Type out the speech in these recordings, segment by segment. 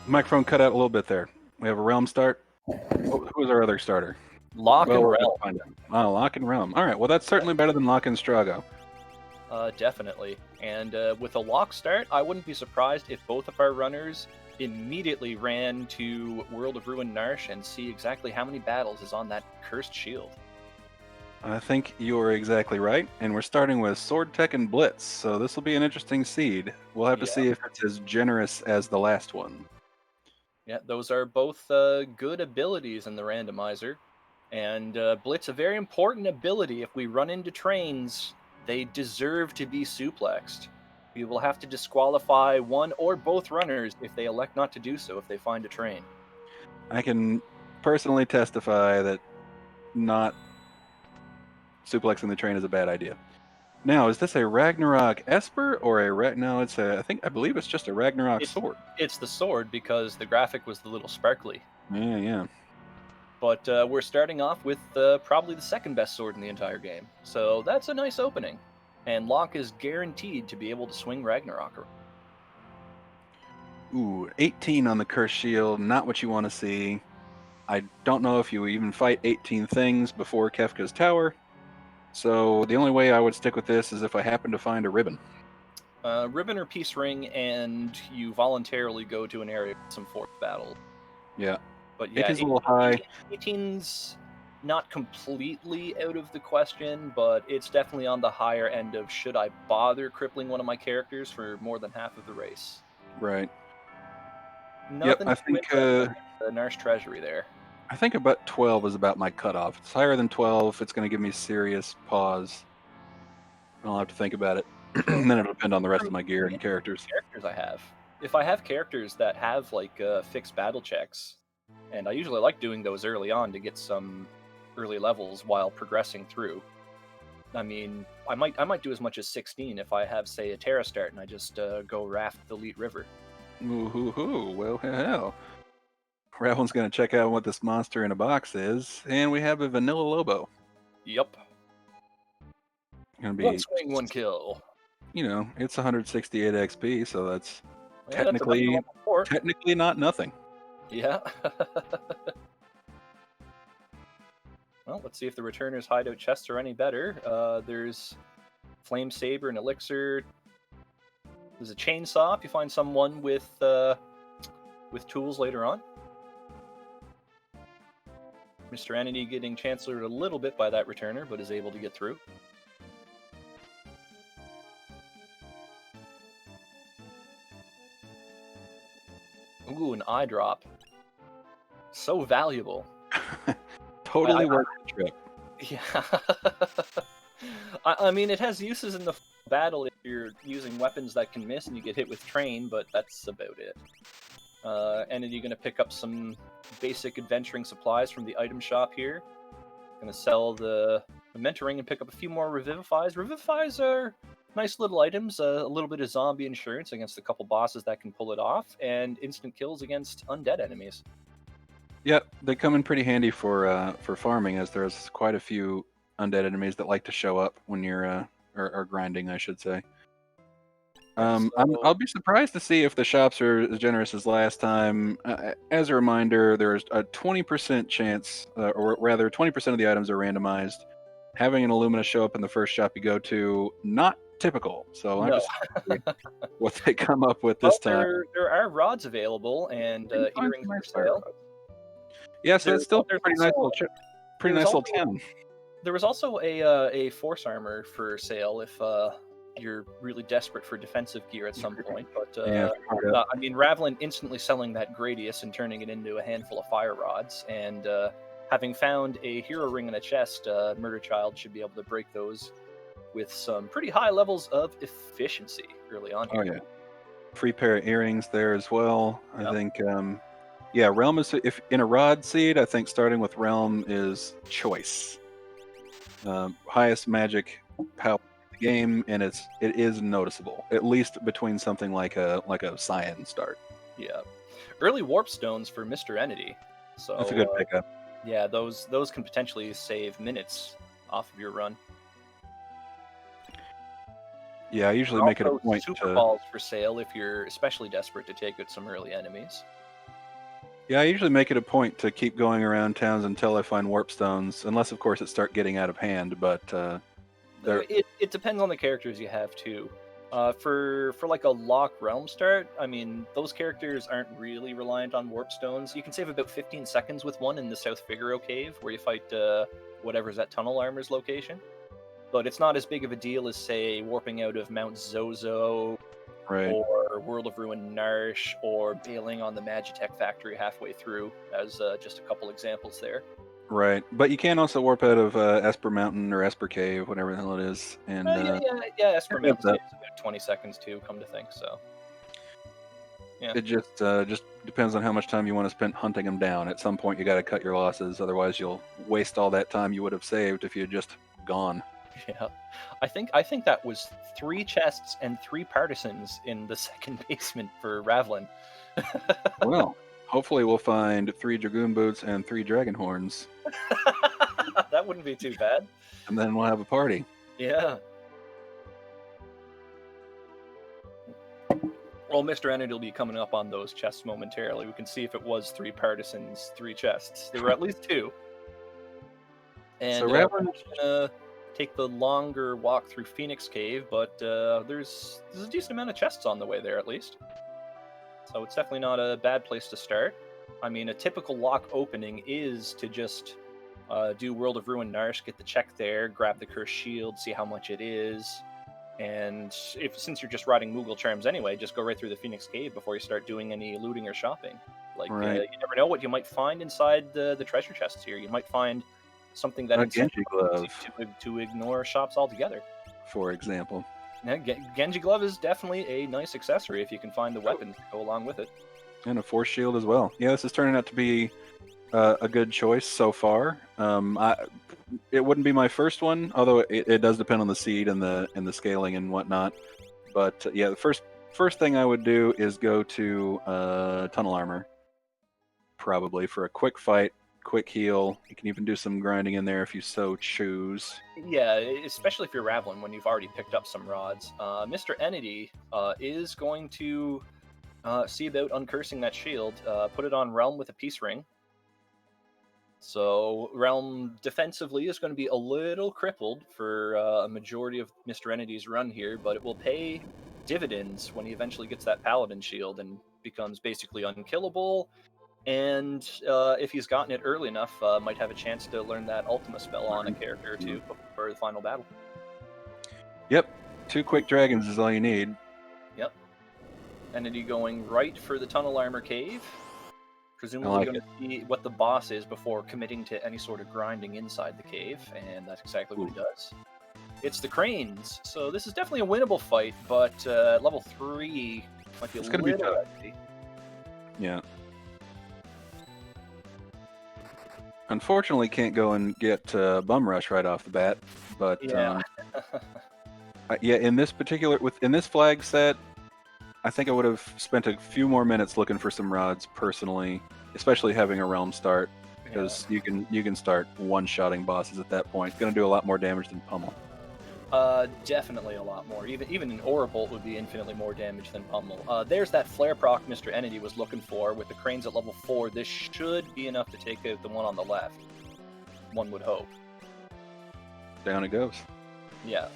Microphone cut out a little bit there. We have a realm start. Who's our other starter? Lock and we're Realm. gonna find out. Oh, Lock and Realm. All right. Well, that's certainly better than Lock and Strago. Definitely. And with a lock start, I wouldn't be surprised if both of our runners immediately ran to World of Ruin Narsh and see exactly how many battles is on that cursed shield. I think you are exactly right. And we're starting with Sword Tech and Blitz. So this will be an interesting seed. We'll have to see if it's as generous as the last one. Yeah, those are both good abilities in the randomizer. And Blitz, a very important ability. If we run into trains, they deserve to be suplexed. We will have to disqualify one or both runners if they elect not to do so if they find a train. I can personally testify that not suplexing the train is a bad idea. Now, is this a Ragnarok Esper or a no? I believe it's just a Ragnarok sword. It's the sword because the graphic was the little sparkly. Yeah. But we're starting off with probably the second best sword in the entire game, so that's a nice opening. And Locke is guaranteed to be able to swing Ragnarok around. Ooh, 18 on the Curse Shield, not what you want to see. I don't know if you even fight 18 things before Kefka's Tower, so the only way I would stick with this is if I happen to find a ribbon. Ribbon or Peace Ring, and you voluntarily go to an area with some forced battle. Yeah. But yeah, 18's a little high. 18's not completely out of the question, but it's definitely on the higher end of should I bother crippling one of my characters for more than half of the race. Right. Nothing I think the Narsh Treasury there. I think about 12 is about my cutoff. It's higher than 12. It's going to give me serious pause. I'll have to think about it. And then it'll depend on the rest of my gear and characters. I have. If I have characters that have like fixed battle checks, and I usually like doing those early on to get some early levels while progressing through. I mean, I might do as much as 16 if I have, say, a Terra start and I just go raft the Leet River. Ooh, well, hell. Ravel's going to check out what this monster in a box is, and we have a Vanilla Lobo. Yep. Gonna be one swing, one kill. You know, it's 168 XP, so that's technically not nothing. Yeah. Well, let's see if the Returner's hideout chests are any better. There's Flame Saber and Elixir. There's a chainsaw if you find someone with tools later on. Mr. Entity getting chancellered a little bit by that Returner, but is able to get through. Ooh, an eye drop. So valuable. Totally worth the trip. Yeah. I mean, it has uses in the battle if you're using weapons that can miss and you get hit with train, but that's about it. And then you're going to pick up some basic adventuring supplies from the item shop here. Going to sell the mentoring and pick up a few more Revivifies. Revivifies are nice little items, a little bit of zombie insurance against a couple bosses that can pull it off, and instant kills against undead enemies. Yep, they come in pretty handy for farming, as there's quite a few undead enemies that like to show up when you're or grinding, I should say. I'll be surprised to see if the shops are as generous as last time. As a reminder, there's a 20% chance, or rather 20% of the items are randomized. Having an Illumina show up in the first shop you go to, not typical. So I'm just what they come up with this time. There are rods available and earrings for sale. Yeah, so it's still pretty nice little 10. There was also a force armor for sale if you're really desperate for defensive gear at some point. But I mean, Ravlin instantly selling that Gradius and turning it into a handful of fire rods, and having found a hero ring in a chest, Murder Child should be able to break those with some pretty high levels of efficiency early on here. Oh yeah, free pair of earrings there as well. Yep. I think Realm is, if in a rod seed, I think starting with Realm is choice. Highest magic power in the game, and it is noticeable, at least between something like a Cyan start. Yeah, early warp stones for Mr. Entity. So that's a good pickup. Yeah, those can potentially save minutes off of your run. Yeah, I usually make it a point super balls for sale if you're especially desperate to take out some early enemies. Yeah, I usually make it a point to keep going around towns until I find warp stones, unless of course it start getting out of hand. But they're It depends on the characters you have too. For like a lock realm start, I mean those characters aren't really reliant on warp stones. You can save about 15 seconds with one in the South Figaro cave where you fight whatever's at Tunnel Armor's location. But it's not as big of a deal as say warping out of Mount Zozo right. or World of Ruin Narsh or bailing on the Magitech factory halfway through, as just a couple examples there. Right, but you can also warp out of Esper Mountain or Esper Cave, whatever the hell it is, and Yeah. Esper Yep, Mountain that- saves about 20 seconds too, come to think. So yeah. it just depends on how much time you want to spend hunting them down. At some point, you got to cut your losses, otherwise you'll waste all that time you would have saved if you had just gone. Yeah, I think that was 3 chests and 3 partisans in the second basement for Ravlin. Well, hopefully we'll find 3 Dragoon Boots and 3 Dragon Horns, That wouldn't be too bad. and then we'll have a party. Yeah. Well, Mr. Enid will be coming up on those chests momentarily. We can see if it was 3 partisans, 3 chests. There were at least 2. And So we're Ravlin, gonna take the longer walk through Phoenix Cave, but there's a decent amount of chests on the way there at least. So it's definitely not a bad place to start. I mean, a typical lock opening is to just do World of Ruin Narsh, get the check there, grab the Cursed Shield, see how much it is, and since you're just riding Moogle Charms anyway, just go right through the Phoenix Cave before you start doing any looting or shopping. Like, Right. you never know what you might find inside the treasure chests here. You might find something that A incentivizes Genji glove. you to ignore shops altogether. for example. Yeah, Genji Glove is definitely a nice accessory if you can find the weapons to go along with it. And a Force Shield as well. Yeah, this is turning out to be a good choice so far. It wouldn't be my first one, although it does depend on the seed and the scaling and whatnot. But yeah, the first thing I would do is go to Tunnel Armor, probably for a quick fight, quick heal. You can even do some grinding in there if you so choose. Yeah, especially if you're Ravlin when you've already picked up some rods. Mr. Entity is going to see about uncursing that shield, put it on Realm with a peace ring. So Realm defensively is going to be a little crippled for a majority of Mr. Entity's run here, but it will pay dividends when he eventually gets that Paladin shield and becomes basically unkillable. And if he's gotten it early enough, might have a chance to learn that Ultima spell on a character or two before the final battle. Yep, 2 quick dragons is all you need. Yep. Entity going right for the Tunnel Armor Cave. Presumably like going to see what the boss is before committing to any sort of grinding inside the cave, and that's exactly what he does. It's the Cranes, so this is definitely a winnable fight, but level 3 might be It's a gonna little be tough. edgy. Yeah. Unfortunately, can't go and get Bum Rush right off the bat, but Yeah. yeah, in this flag set, I think I would have spent a few more minutes looking for some rods personally, especially having a realm start, because you can start one-shotting bosses at that point. It's going to do a lot more damage than Pummel. Definitely a lot more. Even an Aura Bolt would be infinitely more damage than Pummel. There's that Flare proc Mr. Entity was looking for. With the Cranes at level 4, this should be enough to take out the one on the left. One would hope. Down it goes. Yeah.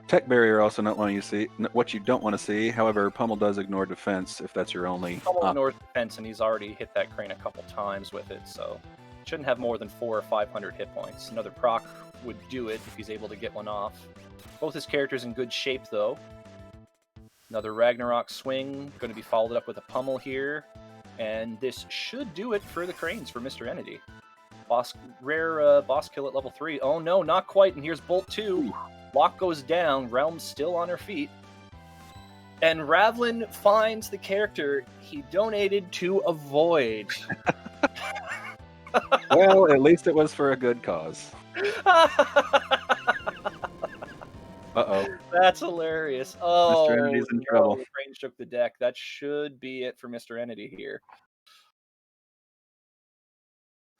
Tech Barrier also not what you don't want to see. However, Pummel does ignore defense if that's your only Pummel ignores defense, and he's already hit that Crane a couple times with it, so shouldn't have more than 400 or 500 hit points. Another proc would do it if he's able to get one off. Both his characters in good shape, though. Another Ragnarok swing, going to be followed up with a Pummel here, and this should do it for the Cranes for Mr. Entity. Rare boss kill at level 3. Oh no, not quite, and here's Bolt 2. Lock goes down, Realm's still on her feet. And Ravlin finds the character he donated to avoid. Well, at least it was for a good cause. Uh-oh. That's hilarious. Oh, Mr. Entity's in trouble. The Crane shook the deck. That should be it for Mr. Entity here.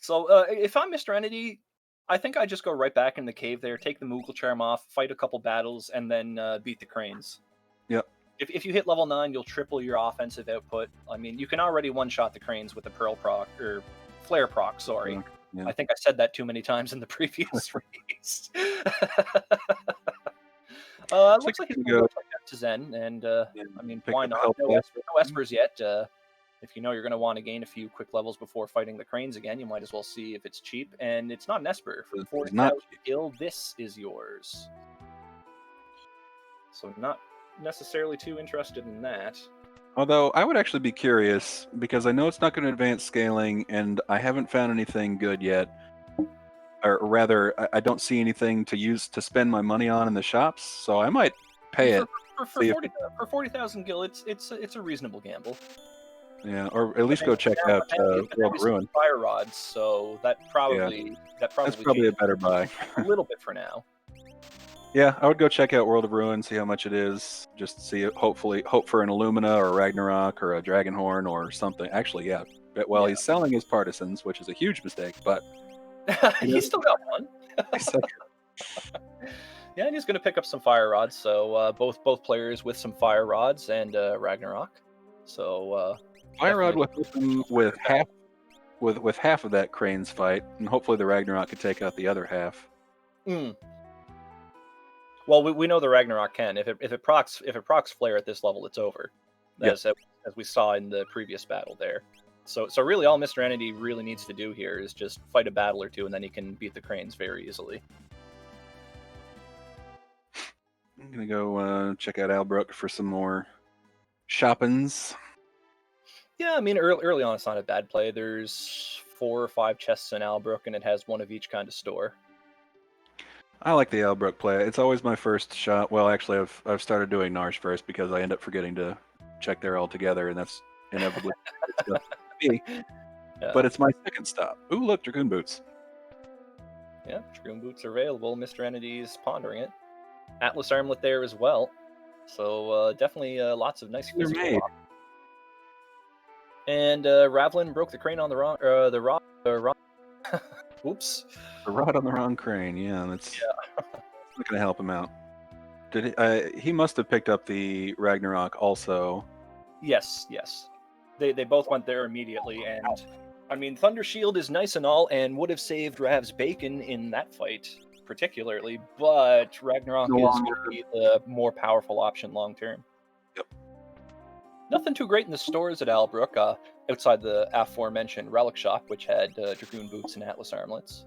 So if I'm Mr. Entity, I think I just go right back in the cave there, take the Moogle Charm off, fight a couple battles, and then beat the Cranes. Yep. if you hit level 9, you'll triple your offensive output. I mean, you can already one-shot the cranes with the Pearl proc, or Flare proc, sorry. Yeah. I think I said that too many times in the previous race. Looks like he's going to go to Zen, and I mean, why not? No Espers yet. If you know you're going to want to gain a few quick levels before fighting the cranes again, you might as well see if it's cheap. And it's not an Esper. For 40,000 gil, this is yours. So not necessarily too interested in that. Although I would actually be curious, because I know it's not going to advance scaling, and I haven't found anything good yet. Or rather, I don't see anything to use to spend my money on in the shops, so I might pay it. For 40,000 gil, it's a reasonable gamble. Yeah, or at least go check out World of Ruin. Fire rods, so that's probably a better buy. A little bit for now. Yeah, I would go check out World of Ruin, see how much it is, just see it. Hopefully, hope for an Illumina or a Ragnarok or a Dragonhorn or something. Actually, yeah. Well, he's selling his partisans, which is a huge mistake, but he's still got one. Yeah, and he's going to pick up some fire rods. So both players with some fire rods and Ragnarok. So fire rod with half of that crane's fight, and hopefully the Ragnarok could take out the other half. Well, we know the Ragnarok can. If it procs flare at this level, it's over. As we saw in the previous battle there. So really, all Mr. Entity really needs to do here is just fight a battle or two, and then he can beat the cranes very easily. I'm gonna go check out Albrook for some more shoppings. Yeah, I mean, early on, it's not a bad play. There's 4 or 5 chests in Albrook, and it has one of each kind of store. I like the Albrook play. It's always my first shot. Well, actually, I've started doing Narsh first because I end up forgetting to check there all together, and that's inevitably stuff to me. Yeah. But it's my second stop. Ooh, look, Dragoon Boots. Yeah, Dragoon Boots are available. Mr. Entity's pondering it. Atlas Armlet there as well. So definitely lots of nice physical. And Ravlin broke the crane on the wrong. Oops. The rod on the wrong crane. Yeah, that's not gonna help him out. Did he must have picked up the Ragnarok also? Yes. They both went there immediately, and I mean, Thunder Shield is nice and all, and would have saved Rav's bacon in that fight particularly, but Ragnarok is going to be the more powerful option long term. Yep. Nothing too great in the stores at Albrook, outside the aforementioned Relic Shop, which had Dragoon Boots and Atlas Armlets.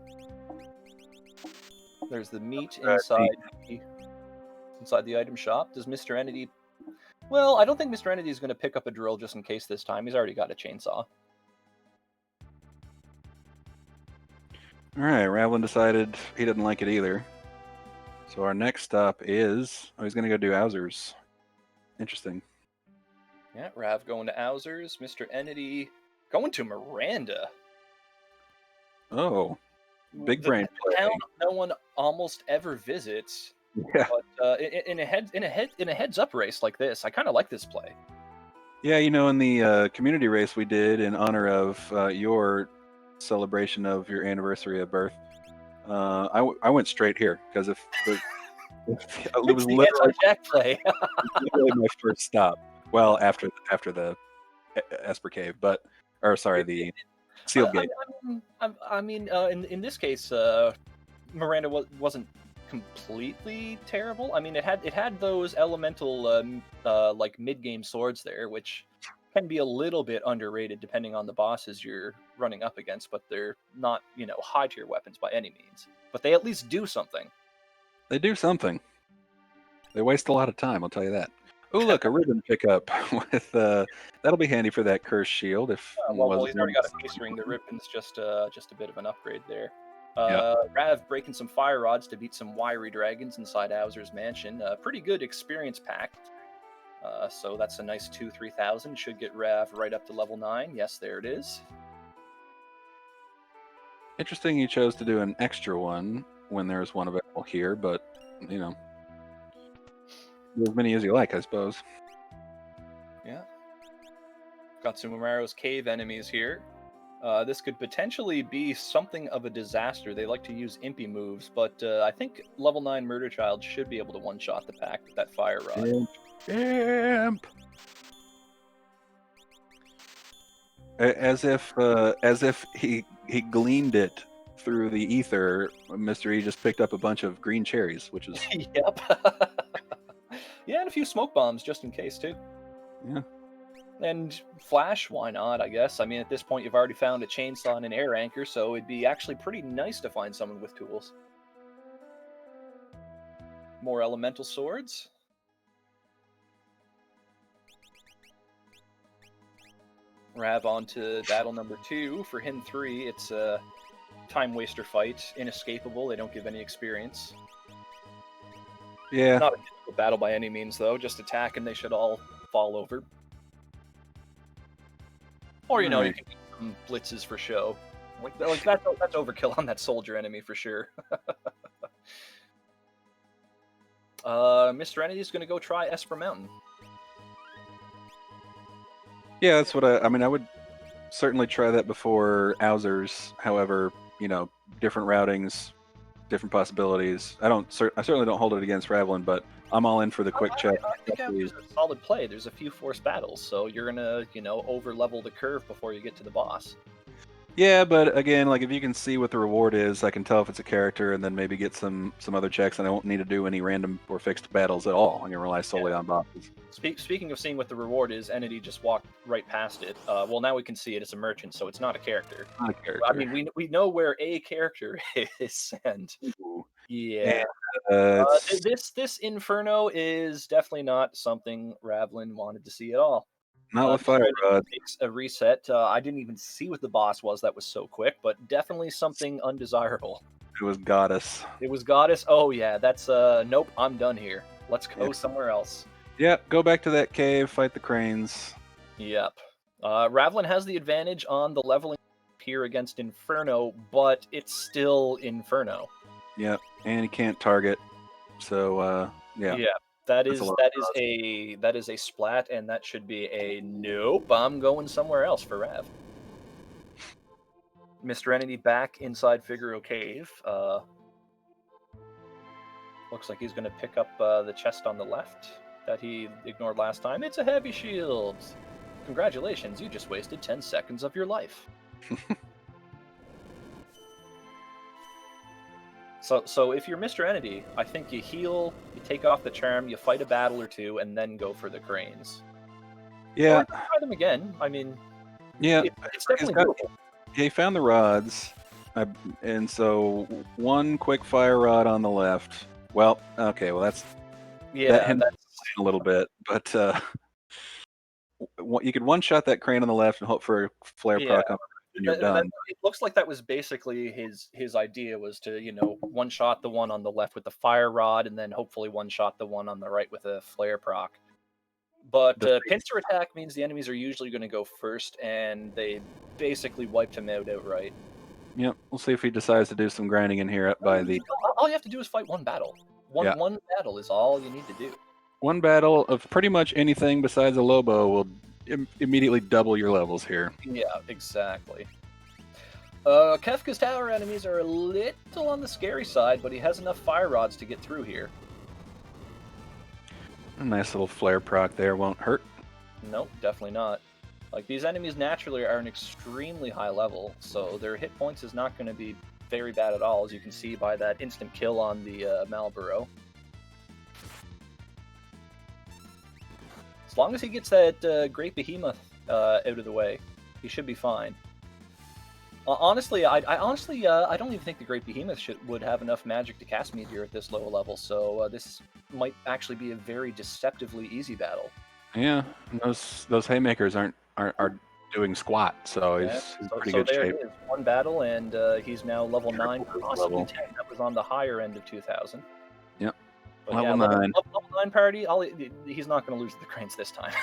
There's the meat inside the item shop. Does Mr. Entity... Well, I don't think Mr. Entity is going to pick up a drill just in case this time. He's already got a chainsaw. All right, Ravlin decided he didn't like it either. So our next stop is... he's going to go do Owzers. Interesting. Yeah, Rav going to Owzers. Mr. Entity going to Miranda. Oh, big brain play. Town no one almost ever visits. Yeah. But in a heads up race like this, I kind of like this play. Yeah, in the community race we did in honor of your celebration of your anniversary of birth, I went straight here because it was literally Jack play. literally my first stop. Well, after the Esper Cave, the Sealed Gate. I mean, in this case, Miranda wasn't completely terrible. I mean, it had those elemental like mid-game swords there, which can be a little bit underrated depending on the bosses you're running up against, but they're not, high tier weapons by any means. But they at least do something. They do something. They waste a lot of time, I'll tell you that. Oh, look, a ribbon pickup with that'll be handy for that cursed shield. If well, he's already got a case ring. The ribbon's just a bit of an upgrade there. Rav breaking some fire rods to beat some wiry dragons inside Owzer's mansion. Pretty good experience pack. So that's a nice 2,000-3,000. Should get Rav right up to level 9. Yes, there it is. Interesting you chose to do an extra one when there's one available here, but, do as many as you like, I suppose. Yeah. Got some Umaro's cave enemies here. This could potentially be something of a disaster. They like to use impy moves, but I think level 9 Murder Child should be able to one-shot the pack with that fire rod. Imp. As if he gleaned it through the ether. Mr. E just picked up a bunch of green cherries, which is Yep. Yeah, and a few smoke bombs just in case too. yeah. And flash, why not? I guess. I mean, at this point, you've already found a chainsaw and an air anchor, so it'd be actually pretty nice to find someone with tools. More elemental swords. Rav on to battle number 2. For Hin 3, it's a time waster fight. Inescapable. They don't give any experience. Yeah. Not a difficult battle by any means, though. Just attack and they should all fall over. Or, you know, you can do some blitzes for show. Like that's overkill on that soldier enemy for sure. Mr. Entity's going to go try Esper Mountain. Yeah, that's what I mean. I would certainly try that before Owzers. However, you know, different routings, different possibilities. I certainly don't hold it against Ravlin, but I'm all in for the quick check. I think Owzers is a solid play. There's a few forced battles, so you're going to, you know, over level the curve before you get to the boss. Yeah, but again, like if you can see what the reward is, I can tell if it's a character, and then maybe get some other checks, and I won't need to do any random or fixed battles at all. I can rely solely on bosses. Speaking of seeing what the reward is, Entity just walked right past it. Well, now we can see it. It's a merchant, so it's not a character. Not a character. I mean, we know where a character is, and Ooh. yeah. And, this Inferno is definitely not something Ravlin wanted to see at all. not with Fire Rod. Takes a reset. I didn't even see what the boss was. That was so quick, but definitely something undesirable. It was Goddess. It was Goddess. Oh yeah, that's nope. I'm done here. Let's go somewhere else. Yep, go back to that cave, fight the cranes. Yep. Ravlin has the advantage on the leveling here against Inferno, but it's still Inferno. Yep, and he can't target. So yeah. Yeah. That is a splat, and that should be a nope. I'm going somewhere else for Rav. Mr. Entity back inside Figaro Cave. Looks like he's going to pick up the chest on the left that he ignored last time. It's a heavy shield. Congratulations, you just wasted 10 seconds of your life. So if you're Mr. Entity, I think you heal, you take off the charm, you fight a battle or two, and then go for the cranes. Yeah. Or try them again. I mean, yeah, it's definitely doable. He found the rods, and so one quick fire rod on the left. Well, okay, well that's that's a little bit, but you could one shot that crane on the left and hope for a flare proc on and you're done. It looks like that was basically his idea, was to, you know, one shot the one on the left with the fire rod, and then hopefully one shot the one on the right with a flare proc. But pincer attack means the enemies are usually going to go first, and they basically wiped him out outright. Yep, we'll see if he decides to do some grinding in here up by the. All you have to do is fight one battle. One battle is all you need to do. One battle of pretty much anything besides a Lobo will immediately double your levels here. Yeah, exactly. Kefka's tower enemies are a little on the scary side, but he has enough fire rods to get through here. A nice little flare proc there won't hurt. Nope, definitely not. Like, these enemies naturally are an extremely high level, so their hit points is not going to be very bad at all, as you can see by that instant kill on the Malboro. As long as he gets that Great Behemoth out of the way, he should be fine. Honestly, I don't even think the Great Behemoth would have enough magic to cast Meteor at this low level, so this might actually be a very deceptively easy battle. Yeah, those haymakers aren't doing squat, so he's in pretty good shape. There is one battle, and he's now level 9, possibly 10. That was on the higher end of 2000. Yep. But level 9. Level 9 party, he's not going to lose to the cranes this time.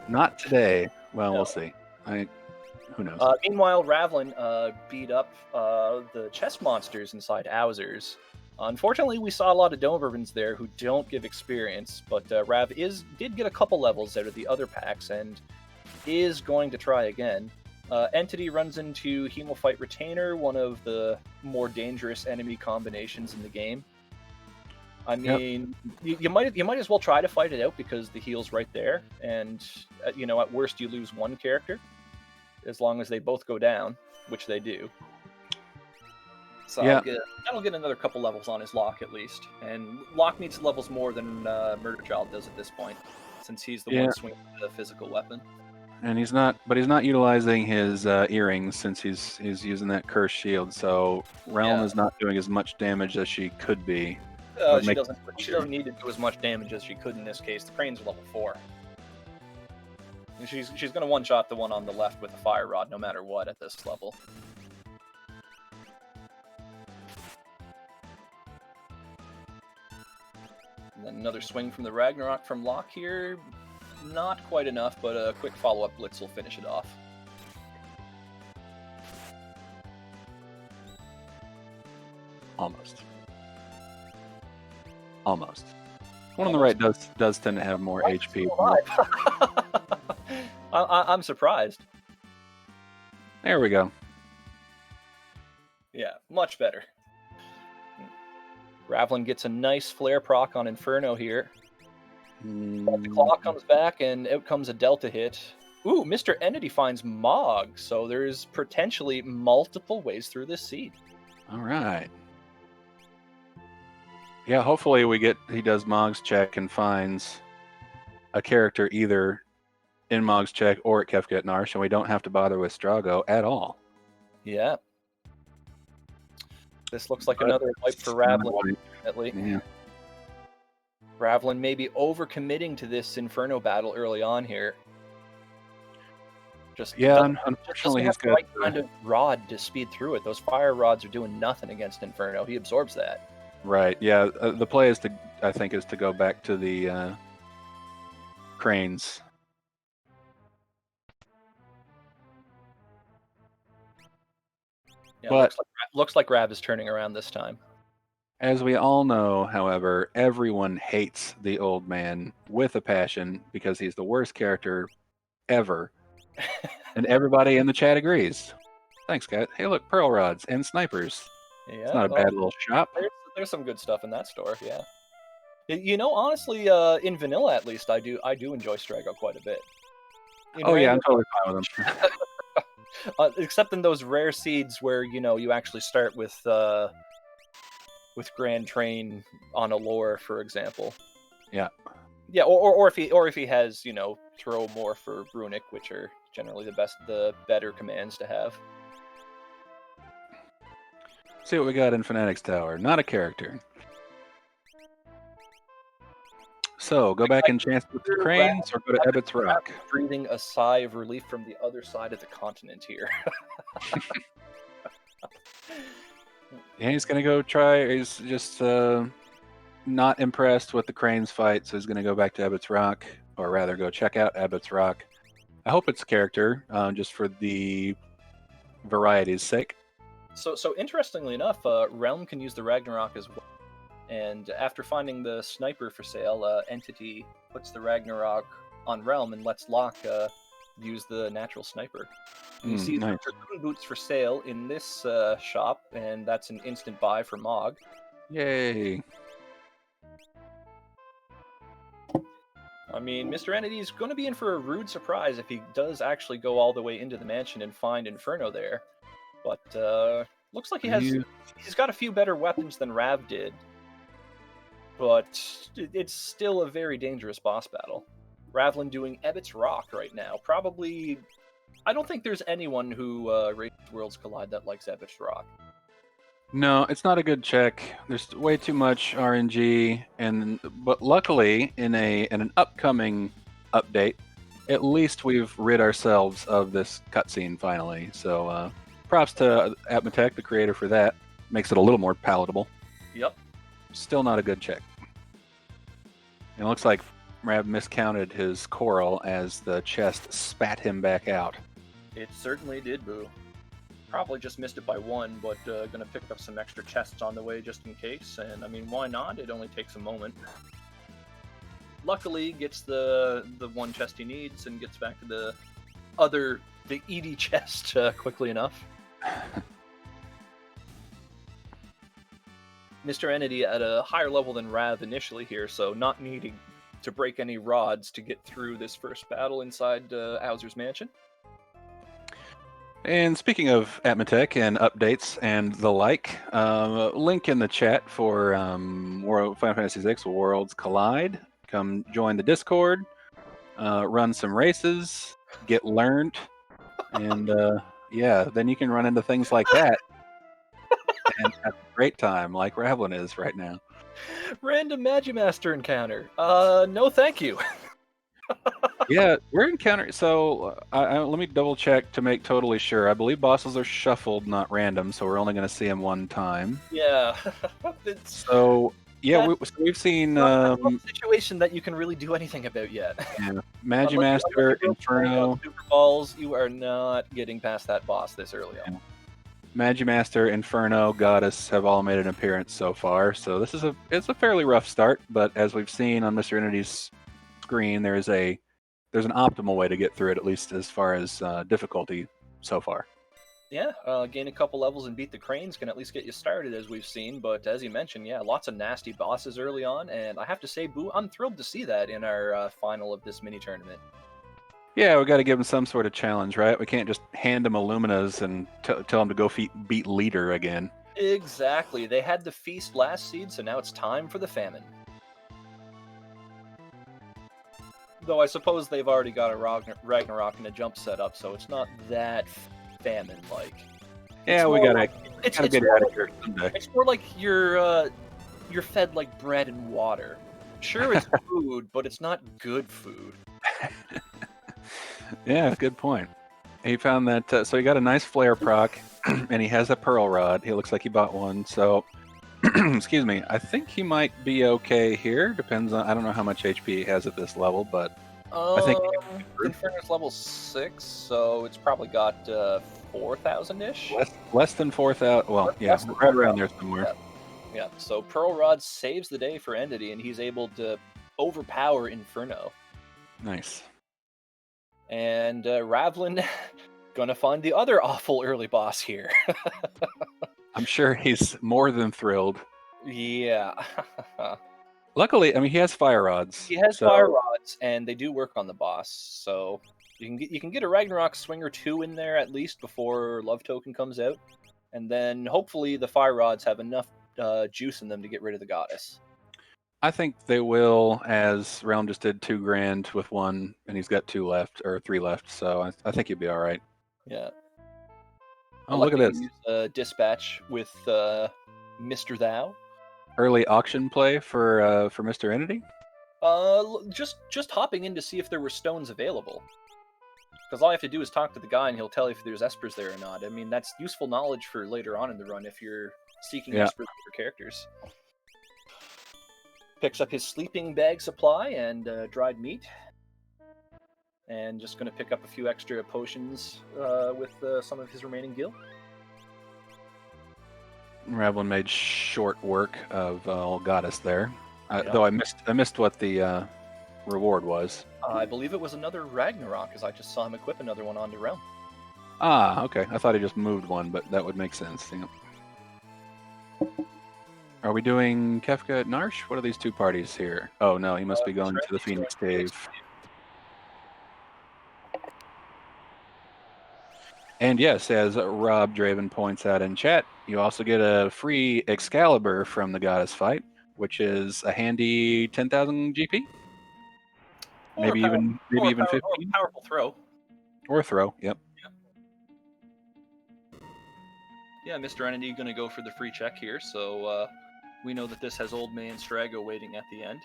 Not today. Well, no. We'll see. Who knows? Meanwhile, Ravlin beat up the chest monsters inside Owzers. Unfortunately, we saw a lot of Dobermans there who don't give experience, but Rav did get a couple levels out of the other packs and is going to try again. Entity runs into Hemophite Retainer, one of the more dangerous enemy combinations in the game. I mean, you might as well try to fight it out because the heal's right there, and you know, at worst you lose one character, as long as they both go down, which they do. So Yeah. that'll get another couple levels on his Locke at least, and Locke needs levels more than Murderchild does at this point, since he's the one swinging the physical weapon. And he's not utilizing his earrings since he's using that curse shield. So Realm is not doing as much damage as she could be. She doesn't need to do as much damage as she could in this case. The Crane's level 4. And she's going to one-shot the one on the left with a fire rod no matter what at this level. And then another swing from the Ragnarok from Locke here. Not quite enough, but a quick follow-up blitz will finish it off. Almost. One on the right does tend to have more HP. I'm surprised. There we go. Yeah, much better. Ravlin gets a nice flare proc on Inferno here. The claw comes back, and out comes a Delta hit. Ooh, Mr. Entity finds Mog, so there's potentially multiple ways through this seed. All right. Yeah, hopefully he does Mog's check and finds a character either in Mog's check or at Kefket Narsh, and we don't have to bother with Strago at all. Yeah. This looks like another wipe for Ravlin, definitely. Yeah. Ravlin may be overcommitting to this Inferno battle early on here. Unfortunately, he's got the right kind of rod to speed through it. Those fire rods are doing nothing against Inferno. He absorbs that. Right. Yeah. The play is to go back to the cranes. Yeah, but looks like Rav is turning around this time. As we all know, however, everyone hates the old man with a passion because he's the worst character ever. And everybody in the chat agrees. Thanks, guys. Hey, look, pearl rods and snipers. Yeah, it's not a bad little shop. There's some good stuff in that store, yeah. You know, honestly, in vanilla at least, I do enjoy Strago quite a bit. I'm totally fine with him. Except in those rare seeds where, you know, you actually start with Grand Train on a lore, for example. Yeah. Yeah, or if he has, you know, throw more for Runic, which are generally the better commands to have. See what we got in Fanatics Tower. Not a character. So go back and chance with the cranes, or go to Ebbett's Rock. Breathing a sigh of relief from the other side of the continent here. Yeah, he's gonna go try. He's just not impressed with the cranes fight, so he's gonna go back to Ebbett's Rock, or rather, go check out Ebbett's Rock. I hope it's a character, just for the variety's sake. So interestingly enough, Realm can use the Ragnarok as well. And after finding the sniper for sale, Entity puts the Ragnarok on Realm and lets Locke use the natural sniper. You see nice. Dragoon boots for sale in this shop, and that's an instant buy for Mog. Yay! I mean, Mr. Entity is going to be in for a rude surprise if he does actually go all the way into the mansion and find Inferno there. But looks like he's got a few better weapons than Rav did. But it's still a very dangerous boss battle. Ravlin doing Ebbett's Rock right now. Probably, I don't think there's anyone who races Worlds Collide that likes Ebbett's Rock. No, it's not a good check. There's way too much RNG, but luckily in an upcoming update, at least we've rid ourselves of this cutscene finally. So props to Atmotech, the creator, for that. Makes it a little more palatable. Yep. Still not a good check. It looks like Rav miscounted his coral as the chest spat him back out. It certainly did, Boo. Probably just missed it by one, but gonna pick up some extra chests on the way just in case. And I mean, why not? It only takes a moment. Luckily, gets the one chest he needs and gets back to the Edie chest quickly enough. Mr. Entity at a higher level than Rav initially here, so not needing to break any rods to get through this first battle inside Hauser's mansion. And speaking of Atmatech and updates and the like, link in the chat for Final Fantasy VI Worlds Collide. Come join the Discord, run some races, get learned, and yeah, then you can run into things like that and have a great time like Ravlin is right now. Random Magimaster encounter. No thank you. Yeah, we're encountering. So let me double check to make totally sure. I believe bosses are shuffled, not random, so we're only going to see them one time. Yeah. So yeah, we've seen not a situation that you can really do anything about yet. Yeah, Magimaster, Inferno, Super Balls, you are not getting past that boss this early on. Magimaster, Inferno, Goddess have all made an appearance so far. So this is it's a fairly rough start, but as we've seen on Mr. Entity's screen, there's an optimal way to get through it, at least as far as difficulty so far. Yeah, gain a couple levels and beat the cranes can at least get you started, as we've seen. But as you mentioned, yeah, lots of nasty bosses early on, and I have to say, Boo, I'm thrilled to see that in our final of this mini tournament. Yeah, we got to give them some sort of challenge, right? We can't just hand them Illuminas and tell them to go beat Leader again. Exactly. They had the feast last seed, so now it's time for the famine. Though I suppose they've already got a Ragnarok and a jump set up, so it's not that famine-like. Yeah, we gotta get out of here someday. It's more like you're fed like bread and water. Sure, it's food, but it's not good food. Yeah, good point. He found that, so he got a nice flare proc, and he has a pearl rod. He looks like he bought one, so excuse me. I think he might be okay here. Depends on, I don't know how much HP he has at this level, but I think Inferno's level 6, so it's probably got 4,000-ish. Less than 4,000. Well, yeah, right around there somewhere. Yeah. So Pearl Rod saves the day for Entity, and he's able to overpower Inferno. Nice. And Ravlin gonna find the other awful early boss here. I'm sure he's more than thrilled. Yeah. Luckily, I mean, he has fire rods. He has fire rods, and they do work on the boss. So you can get a Ragnarok swing or two in there at least before Love Token comes out, and then hopefully the fire rods have enough juice in them to get rid of the goddess. I think they will, as Realm just did 2 grand with one, and he's got 2 left, or 3 left, so I think he'll be all right. Yeah. Oh, look at this. Use dispatch with Mr. Thou. Early auction play for Mr. Entity? Just hopping in to see if there were stones available. Because all I have to do is talk to the guy, and he'll tell you if there's espers there or not. I mean, that's useful knowledge for later on in the run if you're seeking espers for characters. Picks up his sleeping bag supply and dried meat. And just going to pick up a few extra potions with some of his remaining gil. Ravlin made short work of Goddess there. Though I missed what the reward was. I believe it was another Ragnarok, as I just saw him equip another one onto Realm. Ah, okay. I thought he just moved one, but that would make sense. Yeah. Are we doing Kefka at Narsh? What are these 2 parties here? Oh no, he must be going to the Phoenix Cave. And yes, as Rob Draven points out in chat, you also get a free Excalibur from the Goddess fight, which is a handy 10,000 GP. Maybe even 15. Powerful throw. Or throw, yep. Yeah, Mr. Entity going to go for the free check here, so we know that this has Old Man Strago waiting at the end.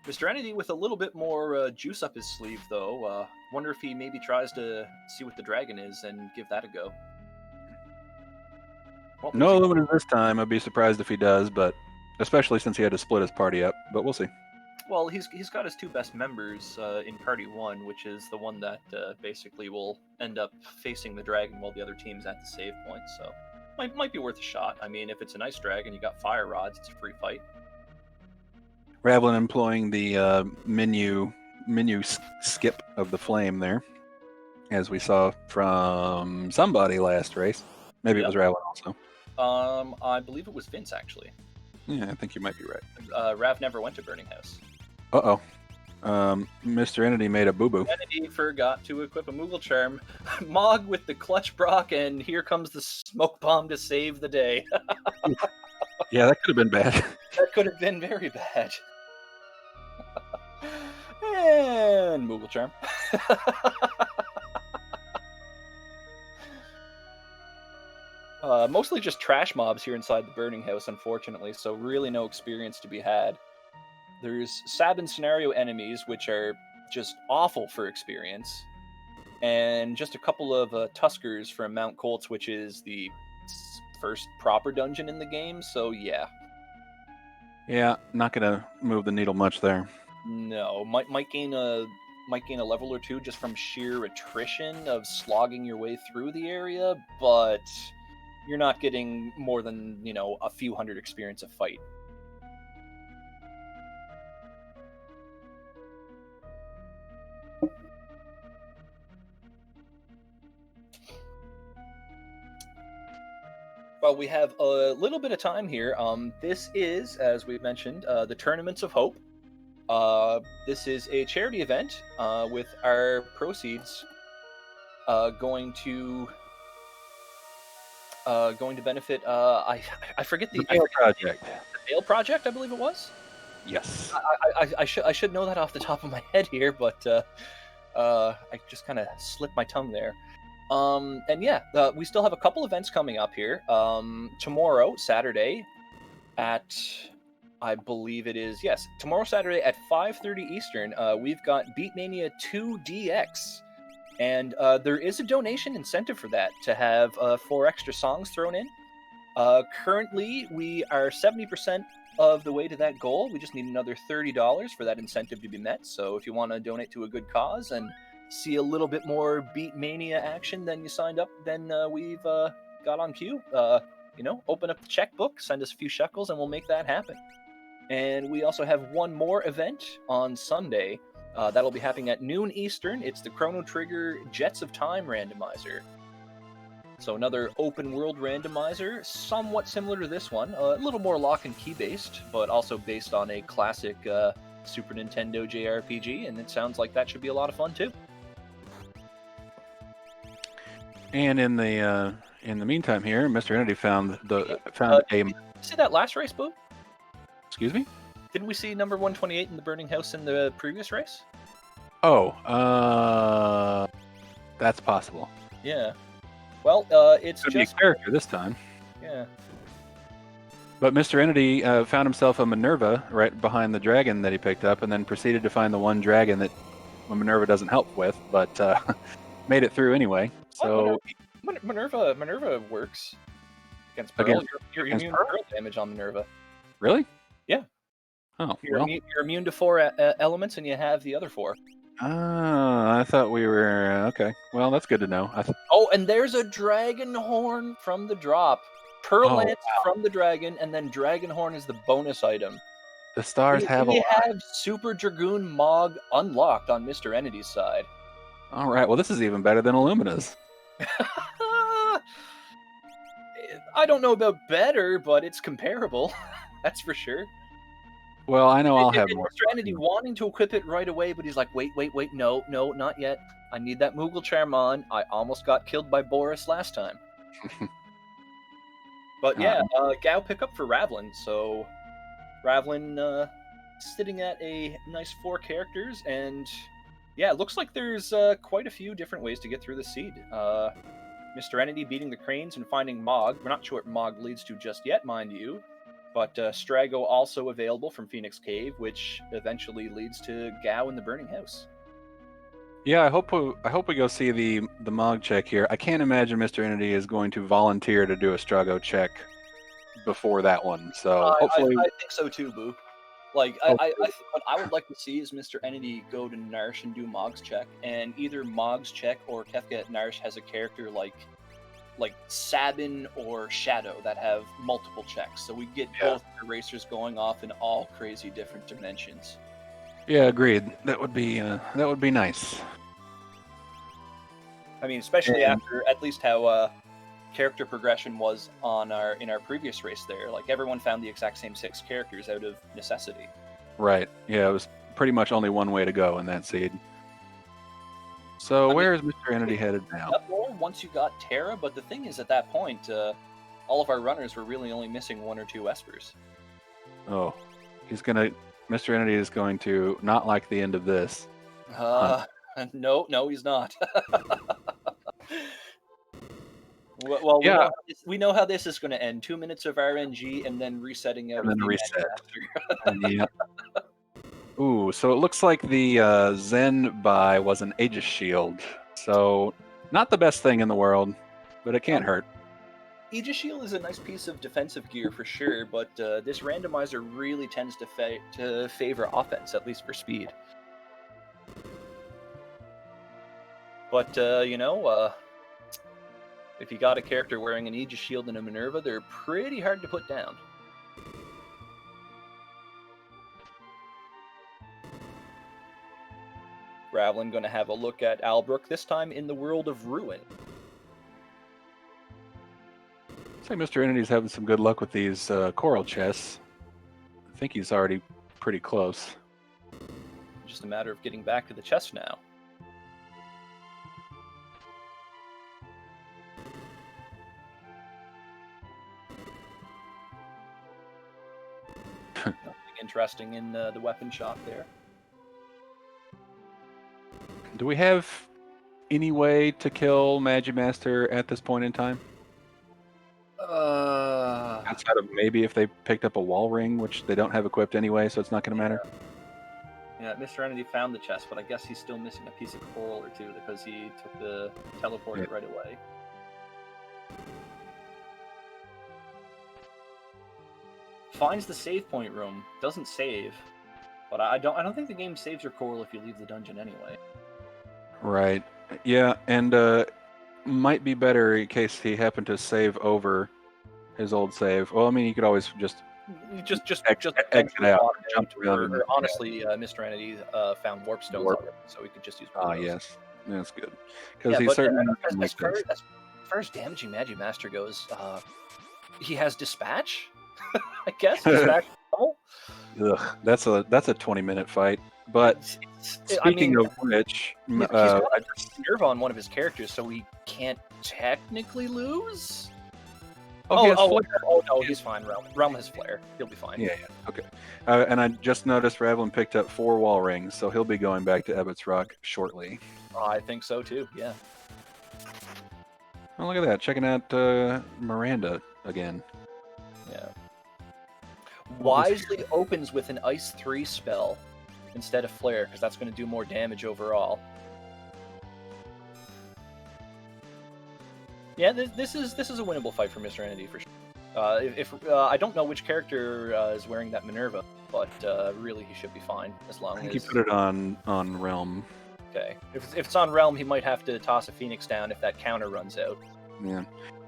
Mr. Entity with a little bit more juice up his sleeve, though. Wonder if he maybe tries to see what the dragon is and give that a go. No Illuminus this time. I'd be surprised if he does, but especially since he had to split his party up. But we'll see. Well, he's got his 2 best members in Party 1, which is the one that basically will end up facing the dragon while the other team's at the save point. So might be worth a shot. I mean, if it's a nice dragon, you got fire rods, it's a free fight. Ravlin employing the menu skip of the flame there, as we saw from somebody last race. Maybe it was Ravlin also. I believe it was Vince, actually. Yeah, I think you might be right. Rav never went to Burning House. Uh-oh. Mr. Entity made a boo-boo. Entity forgot to equip a Moogle Charm. Mog with the Clutch Brock, and here comes the Smoke Bomb to save the day. Yeah, that could have been bad. That could have been very bad. And Moogle Charm. Mostly just trash mobs here inside the Burning House, unfortunately, so really no experience to be had. There's Sabin scenario enemies, which are just awful for experience, and just a couple of Tuskers from Mount Colts, which is the first proper dungeon in the game, so yeah. Yeah, not gonna move the needle much there. No, might gain a level or two just from sheer attrition of slogging your way through the area, but you're not getting more than, a few hundred experience a fight. Well, we have a little bit of time here. This is, as we've mentioned, the Tournaments of Hope. This is a charity event with our proceeds going to benefit. I forget the Bale Project. The Bale Project, I believe it was. Yes. I should know that off the top of my head here, but I just kind of slipped my tongue there. And yeah, we still have a couple events coming up here. Tomorrow, Saturday, at I believe it is, yes, tomorrow Saturday at 5:30 Eastern, we've got Beatmania 2 DX. And there is a donation incentive for that to have 4 extra songs thrown in. Currently, we are 70% of the way to that goal. We just need another $30 for that incentive to be met. So if you want to donate to a good cause and see a little bit more Beatmania action than you signed up, then we've got on cue. Open up the checkbook, send us a few shekels, and we'll make that happen. And we also have one more event on Sunday. That'll be happening at noon Eastern. It's the Chrono Trigger Jets of Time randomizer. So another open world randomizer, somewhat similar to this one, a little more lock and key based, but also based on a classic Super Nintendo JRPG, and it sounds like that should be a lot of fun too. And in the meantime here, Mr. Entity found a. Did you see that last race, Boo? Excuse me? Didn't we see number 128 in the Burning House in the previous race? Oh, that's possible. Yeah. Well, it's Could just be a character this time. Yeah. But Mr. Entity found himself a Minerva right behind the dragon that he picked up, and then proceeded to find the one dragon that Minerva doesn't help with, but made it through anyway. So Minerva works against Pearl. You're immune to Pearl damage on Minerva. Really? Yeah. Oh, you're immune to 4 elements, and you have the other 4. I thought we were okay. Well, that's good to know. Oh, and there's a dragon horn from the drop. Pearl Lance from the dragon, and then dragon horn is the bonus item. The stars have we have Super Dragoon Mog unlocked on Mr. Entity's side. All right. Well, this is even better than Illumina's. I don't know about better, but it's comparable. That's for sure. Well, I know I'll have more. Mr. Entity wanting to equip it right away, but he's like, wait, no, not yet. I need that Moogle Charm on. I almost got killed by Boris last time. But yeah, Gao pickup for Ravlin. So Ravlin sitting at a nice 4 characters, and yeah, it looks like there's quite a few different ways to get through the seed. Mr. Entity beating the Cranes and finding Mog. We're not sure what Mog leads to just yet, mind you. But Strago also available from Phoenix Cave, which eventually leads to Gao in the Burning House. Yeah, I hope we go see the Mog check here. I can't imagine Mr. Entity is going to volunteer to do a Strago check before that one. So hopefully, I think so too, Boo. Like I what I would like to see is Mr. Entity go to Narsh and do Mog's check, and either Mog's check or Kefka at Narsh has a character like Sabin or Shadow that have multiple checks, so we get both erasers going off in all crazy different dimensions. Yeah, agreed. That would be nice. I mean, especially after at least how character progression was in our previous race there. Like everyone found the exact same 6 characters out of necessity. Right. Yeah, it was pretty much only one way to go in that seed. So where is Mr. Entity headed now? Up more once you got Terra, but the thing is, at that point, all of our runners were really only missing 1 or 2 Espers. Oh, Mr. Entity is going to not like the end of this. No, he's not. Well, Yeah. we know how this is going to end. 2 minutes of RNG and then resetting out. And then reset. Yeah. Ooh, so it looks like the Zen buy was an Aegis Shield. So not the best thing in the world, but it can't hurt. Aegis Shield is a nice piece of defensive gear for sure, but this randomizer really tends to favor offense, at least for speed. But, if you got a character wearing an Aegis Shield and a Minerva, they're pretty hard to put down. Ravlin going to have a look at Albrook, this time in the world of Ruin. Looks like Mr. Entity's having some good luck with these coral chests. I think he's already pretty close. Just a matter of getting back to the chest now. Nothing interesting in the weapon shop there. Do we have any way to kill Magimaster at this point in time? Outside of maybe if they picked up a wall ring, which they don't have equipped anyway, so it's not going to matter. Yeah, Mr. Entity found the chest, but I guess he's still missing a piece of coral or two because he took the teleport right away. Finds the save point room, doesn't save, but I don't think the game saves your coral if you leave the dungeon anyway. Right. Yeah, and might be better in case he happened to save over his old save. Well, I mean, you could always just exit out, jump around. Or honestly, Mr. Entity found warp stones already, so we could just use one of those. Yes, that's good. Because he's certainly as far as damaging Magimaster goes, he has dispatch. I guess dispatch. Ugh, that's a 20-minute fight. But speaking of which, he's got a nerve on one of his characters, so he can't technically lose. No, he's fine. Realm has flare. He'll be fine. Yeah. Okay. And I just noticed Ravlin picked up 4 wall rings, so he'll be going back to Ebbett's Rock shortly. I think so too. Yeah. Oh, look at that! Checking out Miranda again. Yeah. Wisely opens with an Ice 3 spell instead of Flare, because that's going to do more damage overall. Yeah, this is a winnable fight for Mr. Entity for sure. If I don't know which character is wearing that Minerva, but really he should be fine as long as. I think he put it on Realm. Okay, if it's on Realm, he might have to toss a Phoenix down if that counter runs out. Yeah.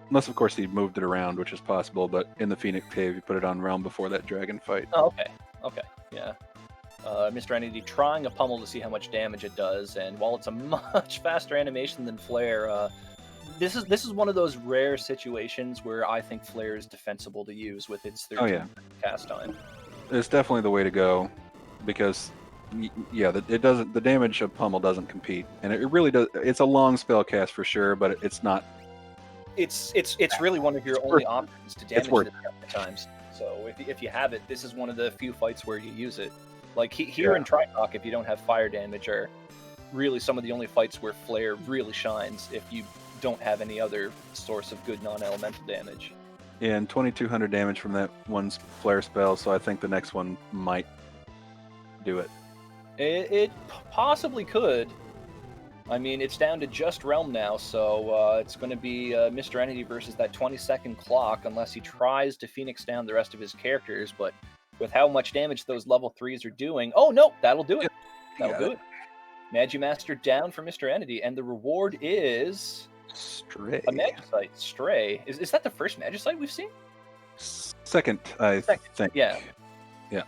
Unless, of course, he moved it around, which is possible, but in the Phoenix Cave, he put it on Realm before that dragon fight. Oh, okay, yeah. Mr. Entity trying a pummel to see how much damage it does, and while it's a much faster animation than Flare, this is one of those rare situations where I think Flare is defensible to use with its 13 cast time. It's definitely the way to go, because the damage of pummel doesn't compete, and it really does. It's a long spell cast for sure, but it's not. It's really one of your only options to damage it at times. So if you have it, this is one of the few fights where you use it. Like here in Tritalk, if you don't have fire damage, are really some of the only fights where Flare really shines if you don't have any other source of good non-elemental damage. Yeah, and 2,200 damage from that one Flare spell, so I think the next one might do it. It possibly could. I mean, it's down to just Realm now, so it's going to be Mr. Entity versus that 20-second clock, unless he tries to Phoenix down the rest of his characters, but with how much damage those level 3s are doing... Oh, no! That'll do it! That'll do it. Magimaster down for Mr. Entity, and the reward is... Stray. A Magicite. Stray. Is that the first Magicite we've seen? Second, I think. Yeah. Yeah.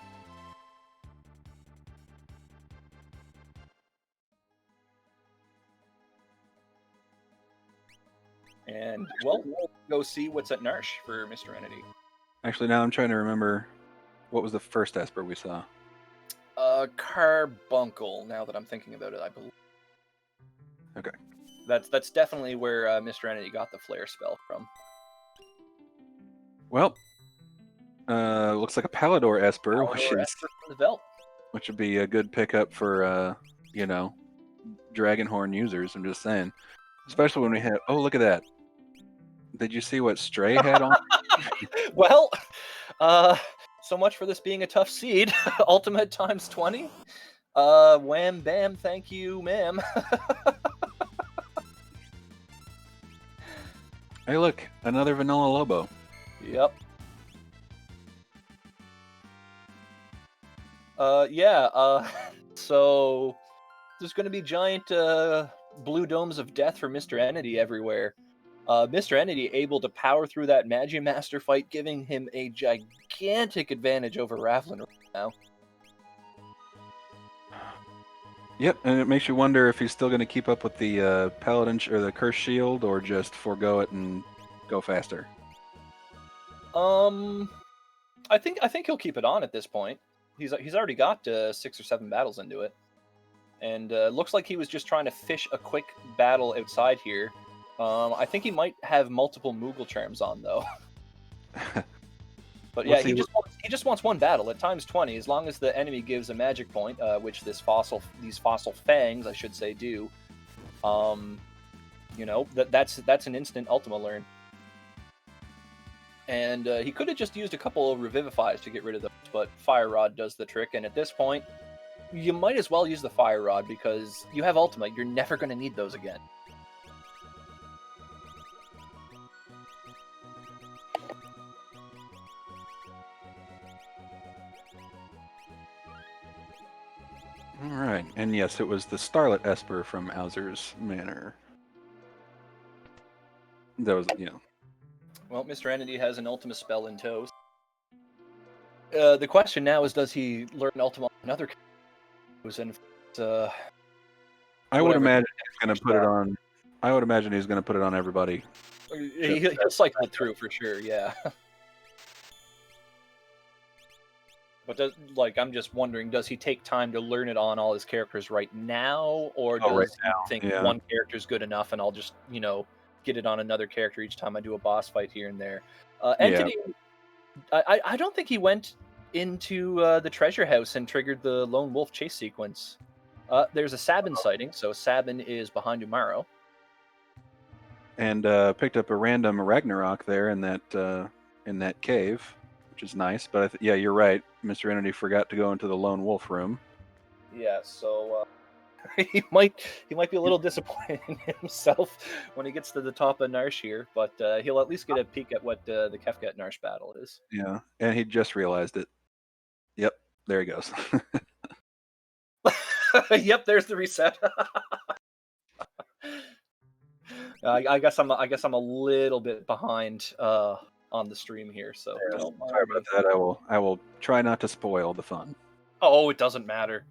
And, well, we'll go see what's at Narsh for Mr. Entity. Actually, now I'm trying to remember what was the first Esper we saw. Carbuncle, now that I'm thinking about it, I believe. Okay. That's definitely where Mr. Entity got the flare spell from. Well, looks like a Palador Esper, Palador Esper from the Veld. which would be a good pickup for Dragonhorn users. I'm just saying, especially when we have. Oh, look at that! Did you see what Stray had on? Well, so much for this being a tough seed. Ultimate times 20. Wham bam, thank you, ma'am. Hey, look, another Vanilla Lobo. Yep. So there's going to be giant blue domes of death for Mr. Entity everywhere. Mr. Entity able to power through that Magimaster fight, giving him a gigantic advantage over Ravlin right now. Yep, and it makes you wonder if he's still going to keep up with the Paladin or the Curse Shield, or just forego it and go faster. I think he'll keep it on at this point. He's already got 6 or 7 battles into it, and looks like he was just trying to fish a quick battle outside here. I think he might have multiple Moogle charms on though. But yeah, he just wants one battle at times 20. As long as the enemy gives a magic point, which these fossil fangs, I should say, do. That's an instant Ultima learn. And he could have just used a couple of Revivifies to get rid of those, but Fire Rod does the trick. And at this point, you might as well use the Fire Rod because you have Ultima. You're never going to need those again. All right, and yes, it was the Starlit Esper from Owzer's Manor. That was, Well, Mr. Entity has an Ultima spell in tow. The question now is, does he learn Ultima on another character? I would imagine he's going to put it on. I would imagine he's going to put it on everybody. He'll cycle it through for sure, yeah. But I'm just wondering, does he take time to learn it on all his characters right now, or does he think one character is good enough, and I'll just get it on another character each time I do a boss fight here and there? Entity, I don't think he went into the treasure house and triggered the lone wolf chase sequence. There's a Sabin sighting, so Sabin is behind Umaro. And picked up a random Ragnarok there in that cave, which is nice. But you're right. Mr. Entity forgot to go into the lone wolf room. Yeah, so he might be a little disappointed in himself when he gets to the top of Narsh here, but he'll at least get a peek at what the Kefka Narsh battle is. Yeah, and he just realized it. Yep, there he goes. Yep, there's the reset. I guess I'm a little bit behind on the stream here, so sorry about that. I will try not to spoil the fun. Oh, it doesn't matter.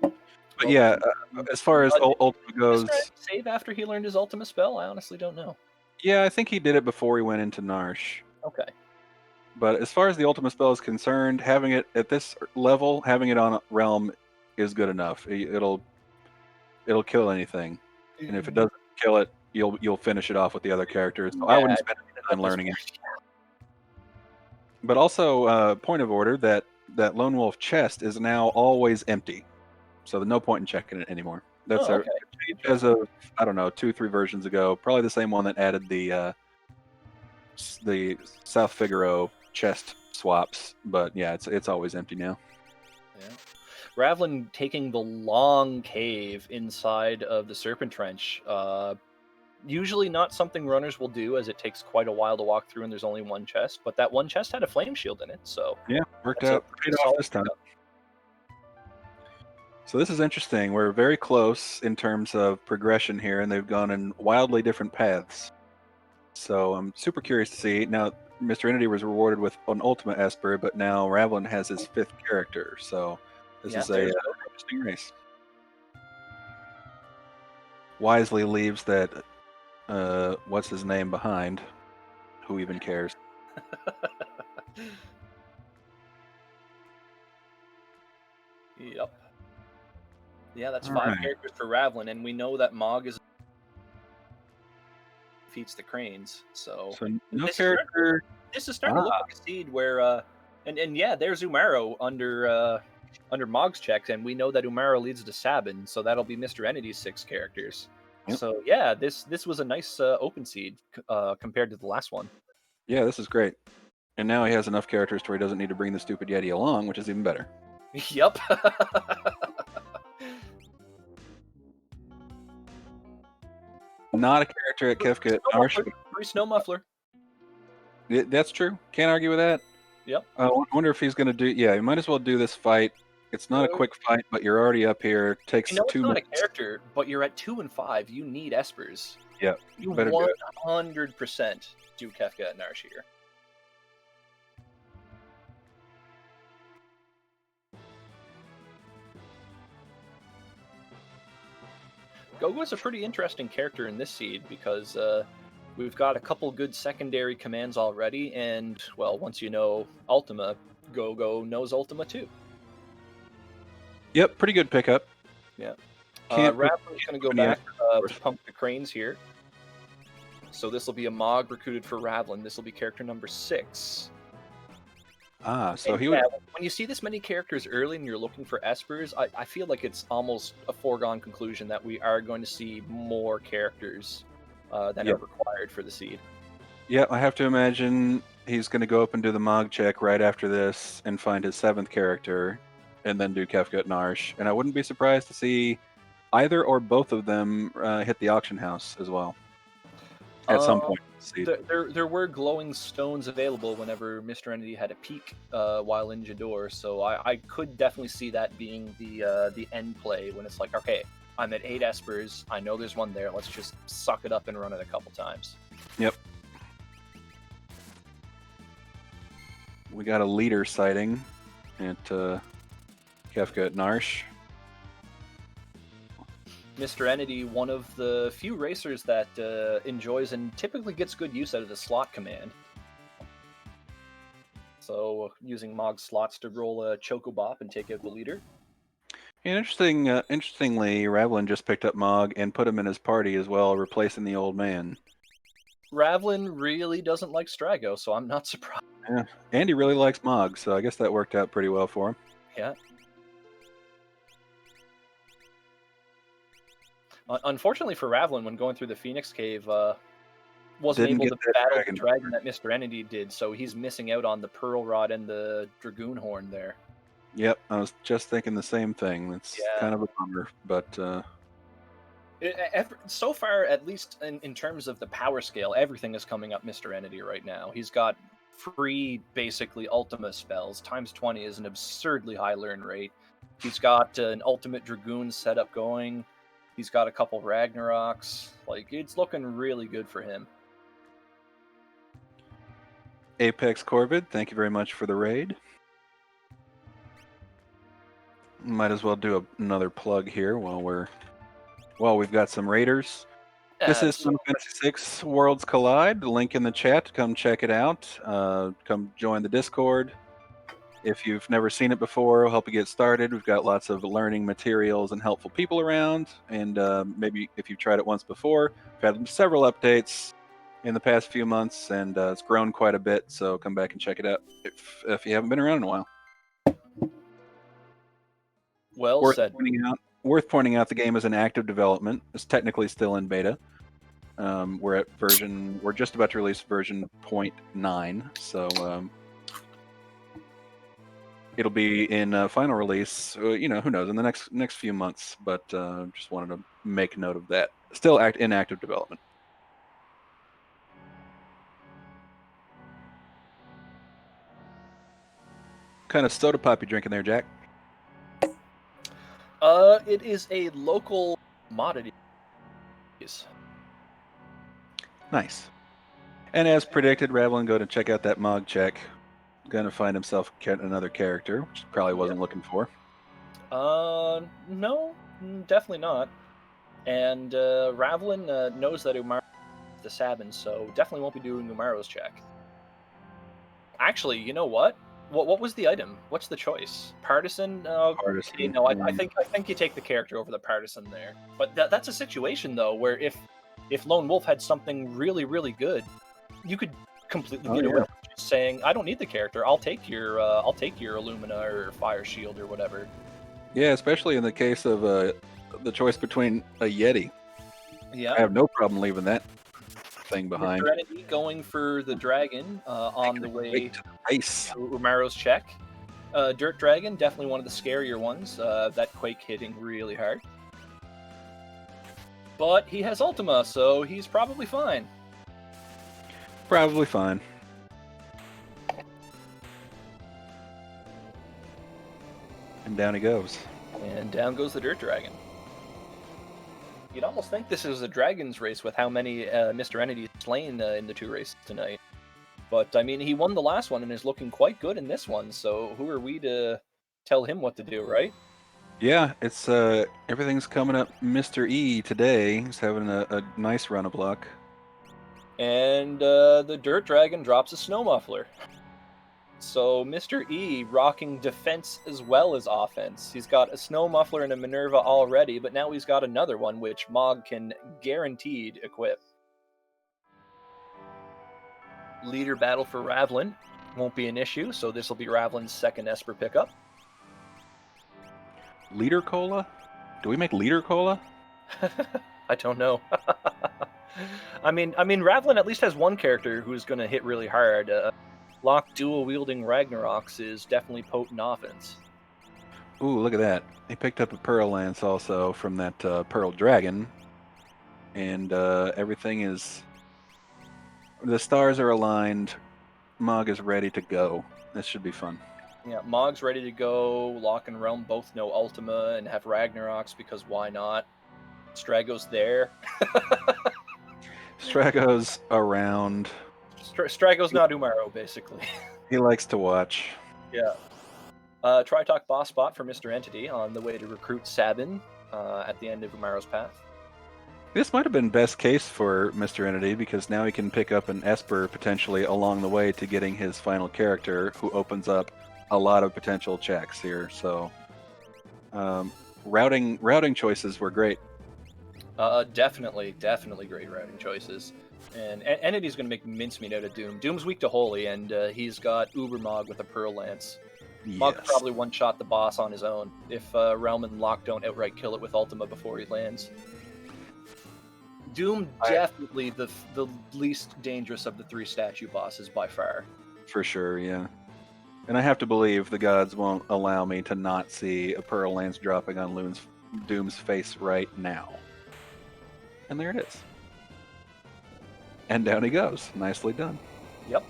But yeah, as far as Ultima goes, save after he learned his Ultima spell? I honestly don't know. Yeah, I think he did it before he went into Narsh. Okay. But as far as the Ultima spell is concerned, having it at this level, having it on Realm is good enough. It'll kill anything, and if it doesn't kill it, you'll finish it off with the other characters. So I wouldn't spend any time learning it. But also, point of order, that Lone Wolf chest is now always empty, so there's no point in checking it anymore. That's as of 2-3 versions ago, probably the same one that added the South Figaro chest swaps. But yeah, it's always empty now. Yeah. Ravlin taking the long cave inside of the Serpent Trench. Usually not something runners will do, as it takes quite a while to walk through and there's only one chest, but that one chest had a flame shield in it, so yeah, worked out pretty off this time. So this is interesting. We're very close in terms of progression here, and they've gone in wildly different paths. So I'm super curious to see. Now, Mr. Entity was rewarded with an Ultima Esper, but now Ravlin has his 5th character, so this is a interesting race. wisely leaves that what's his name behind. Who even cares? Yep. Yeah, that's All 5 right. characters for Ravlin, and we know that Mog is defeats the Cranes. So So no this is starting to look, character. this is starting to look like a seed where and yeah, there's Umaro under Mog's checks, and we know that Umaro leads to Sabin, so that'll be Mr. Entity's 6 characters. Yep. So yeah, this was a nice open seed compared to the last one. Yeah, this is great. And now he has enough characters to where he doesn't need to bring the stupid Yeti along, which is even better. Yep. Not a character at Kefka. Free snow muffler. That's true. Can't argue with that. Yep. I wonder if he's going to do. Yeah, he might as well do this fight. It's not a quick fight, but you're already up here. Takes You know, it's 2 not minutes. a character, but you're at 2 and 5. You need Espers. Yeah, You better do it. 100% do Kefka and Narsh here. Gogo's a pretty interesting character in this seed because we've got a couple good secondary commands already, and, well, once you know Ultima, Gogo knows Ultima too. Yep, pretty good pickup. Yeah. Can't Ravlin's going to go put any back to pump the Cranes here. So this will be a Mog recruited for Ravlin. This will be character number 6. So And he would. yeah, when you see this many characters early and you're looking for Espers, I feel like it's almost a foregone conclusion that we are going to see more characters than are required for the seed. Yeah, I have to imagine he's going to go up and do the Mog check right after this and find his 7th character, and then do Kefka at Narsh. And I wouldn't be surprised to see either or both of them hit the auction house as well at some point. There were glowing stones available whenever Mr. Entity had a peak while in Jador, so I could definitely see that being the end play when it's like, okay, I'm at 8 Espers, I know there's one there, let's just suck it up and run it a couple times. Yep. We got a leader sighting at Kefka at Narsh. Mr. Entity, one of the few racers that enjoys and typically gets good use out of the slot command. So using Mog slots to roll a Chocobop and take out the leader. And interestingly, Ravlin just picked up Mog and put him in his party as well, replacing the old man. Ravlin really doesn't like Strago, so I'm not surprised. Yeah, and he really likes Mog, so I guess that worked out pretty well for him. Yeah. Unfortunately for Ravlin, when going through the Phoenix Cave, wasn't able to battle the dragon that Mr. Entity did, so he's missing out on the Pearl Rod and the Dragoon Horn there. Yep, I was just thinking the same thing. It's kind of a bummer, but so far, at least in terms of the power scale, everything is coming up Mr. Entity right now. He's got free, basically, Ultima spells. Times 20 is an absurdly high learn rate. He's got an Ultimate Dragoon setup going. He's got a couple Ragnaroks. Like, it's looking really good for him. Apex Corvid, thank you very much for the raid. Might as well do another plug here while we've got some raiders. This is Final Fantasy VI Worlds Collide. The link in the chat. Come check it out. Come join the Discord. If you've never seen it before, we'll help you get started. We've got lots of learning materials and helpful people around. And maybe if you've tried it once before, we've had several updates in the past few months, and it's grown quite a bit. So come back and check it out if you haven't been around in a while. Well said. Worth pointing out, the game is in active development. It's technically still in beta. We're just about to release version 0.9. So it'll be in final release, who knows, in the next few months. But just wanted to make note of that. Still in active development. What kind of soda pop you drinking there, Jack? It is a local commodity. Nice. And as predicted, Ravlin go to check out that Mog check. Gonna find himself another character, which he probably wasn't looking for. No, definitely not. And Ravlin knows that Umaru is the Sabin, so definitely won't be doing Umaru's check. Actually, you know what? What was the item? What's the choice? Partisan? Okay, Partisan, no, I yeah. think you take the character over the partisan there. But that's a situation though where if Lone Wolf had something really really good, you could completely Oh get away yeah. with just saying, "I don't need the character. I'll take your Illumina or Fire Shield or whatever." Yeah, especially in the case of the choice between a Yeti. Yeah. I have no problem leaving that thing behind. Mr. Entity going for the dragon on the Right way to the face. to Umaro's check. Dirt Dragon, definitely one of the scarier ones. That Quake hitting really hard. But he has Ultima, so he's probably fine. Probably fine. And down he goes. And down goes the Dirt Dragon. You'd almost think this is a Dragon's race with how many Mr. Entities slain in the two races tonight. But, I mean, he won the last one and is looking quite good in this one, so who are we to tell him what to do, right? Yeah, it's everything's coming up Mr. E today. He's having a nice run of luck. And the Dirt Dragon drops a Snow Muffler. So Mr. E rocking defense as well as offense. He's got a Snow Muffler and a Minerva already, but now he's got another one which Mog can guaranteed equip. Leader battle for Ravlin won't be an issue, so this will be Ravlin's second Esper pickup. Leader Cola? Do we make Leader Cola? I don't know. I mean, Ravlin at least has one character who's going to hit really hard. Lock dual wielding Ragnaroks is definitely potent offense. Ooh, look at that. He picked up a Pearl Lance also from that Pearl Dragon. And everything is... The stars are aligned. Mog is ready to go. This should be fun. Yeah, Mog's ready to go. Locke and Realm both know Ultima and have Ragnaroks because why not? Strago's there. Strago's around. Strago's not Umaro, basically. He likes to watch. Yeah. Tritalk boss spot for Mr. Entity on the way to recruit Sabin at the end of Umaro's path. This might have been best case for Mr. Entity because now he can pick up an Esper potentially along the way to getting his final character, who opens up a lot of potential checks here. So routing choices were great. Definitely great routing choices. And Entity's going to make mincemeat out of Doom. Doom's weak to Holy, and he's got Uber Mog with a Pearl Lance. Mog could probably one-shot the boss on his own if Realm and Locke don't outright kill it with Ultima before he lands. Doom definitely the least dangerous of the three statue bosses by far. For sure, yeah. And I have to believe the gods won't allow me to not see a Pearl Lance dropping on Doom's face right now. And there it is. And down he goes. Nicely done. Yep.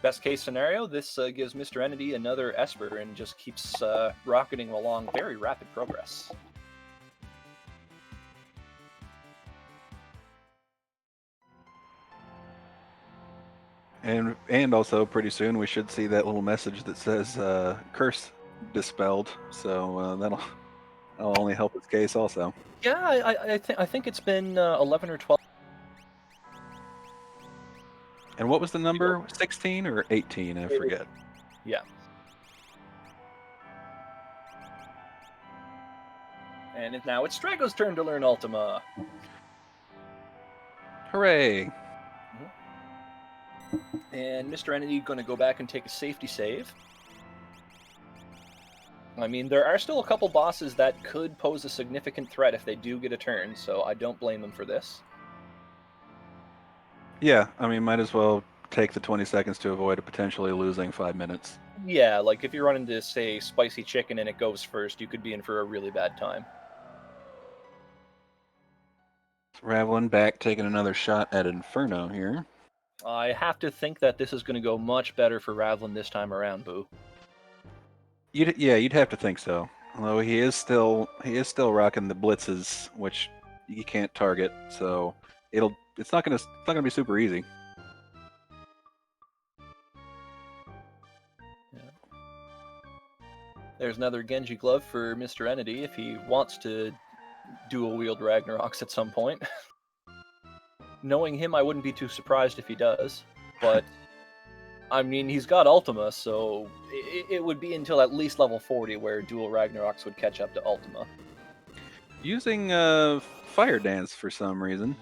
Best case scenario, this gives Mr. Entity another Esper and just keeps rocketing along very rapid progress. And also pretty soon we should see that little message that says curse dispelled. So that'll only help its case also. Yeah, I think it's been 11 or 12. And what was the number? 16 or 18? I forget. Yeah. And now it's Strago's turn to learn Ultima. Hooray! And Mr. Entity going to go back and take a safety save. I mean, there are still a couple bosses that could pose a significant threat if they do get a turn, so I don't blame them for this. Yeah, I mean, might as well take the 20 seconds to avoid potentially losing 5 minutes. Yeah, like if you run into, say, Spicy Chicken and it goes first, you could be in for a really bad time. Ravlin back taking another shot at Inferno here. I have to think that this is going to go much better for Ravlin this time around, Boo. You'd have to think so. Although he is still rocking the blitzes, which you can't target, so it's not gonna be super easy. Yeah. There's another Genji glove for Mr. Entity if he wants to dual wield Ragnaroks at some point. Knowing him, I wouldn't be too surprised if he does. But, I mean, he's got Ultima, so it would be until at least level 40 where dual Ragnaroks would catch up to Ultima. Using Fire Dance for some reason.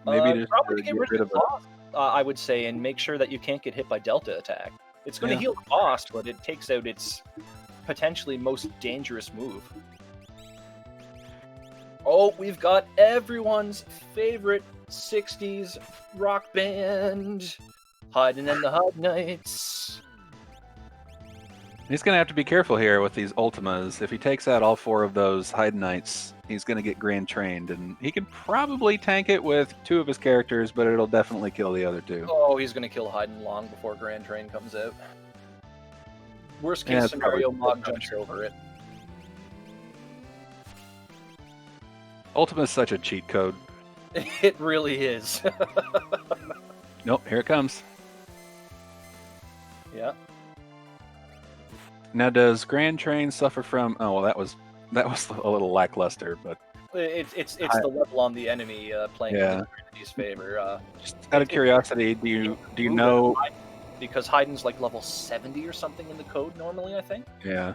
Maybe just probably to get get rid rid of of the boss, I would say, and make sure that you can't get hit by Delta attack. It's going to Yeah. heal the boss, but it takes out its potentially most dangerous move. Oh, we've got everyone's favorite 60s rock band, Hiding in the Hot Nights. He's going to have to be careful here with these Ultimas. If he takes out all 4 of those Hide Knights, he's going to get Grand Trained, and he can probably tank it with 2 of his characters, but it'll definitely kill the other 2. Oh, he's going to kill Hiding long before Grand Train comes out. Worst case Yeah, scenario, probably- Mog jumps over it. Ultima is such a cheat code. It really is. Nope, here it comes. Yeah. Now, does Grand Train suffer from? Oh, well, that was a little lackluster, but It's the level on the enemy playing Yeah. in Trinity's favor. just out of curiosity, do you know? Because Haydn's like level 70 or something in the code normally, I think. Yeah.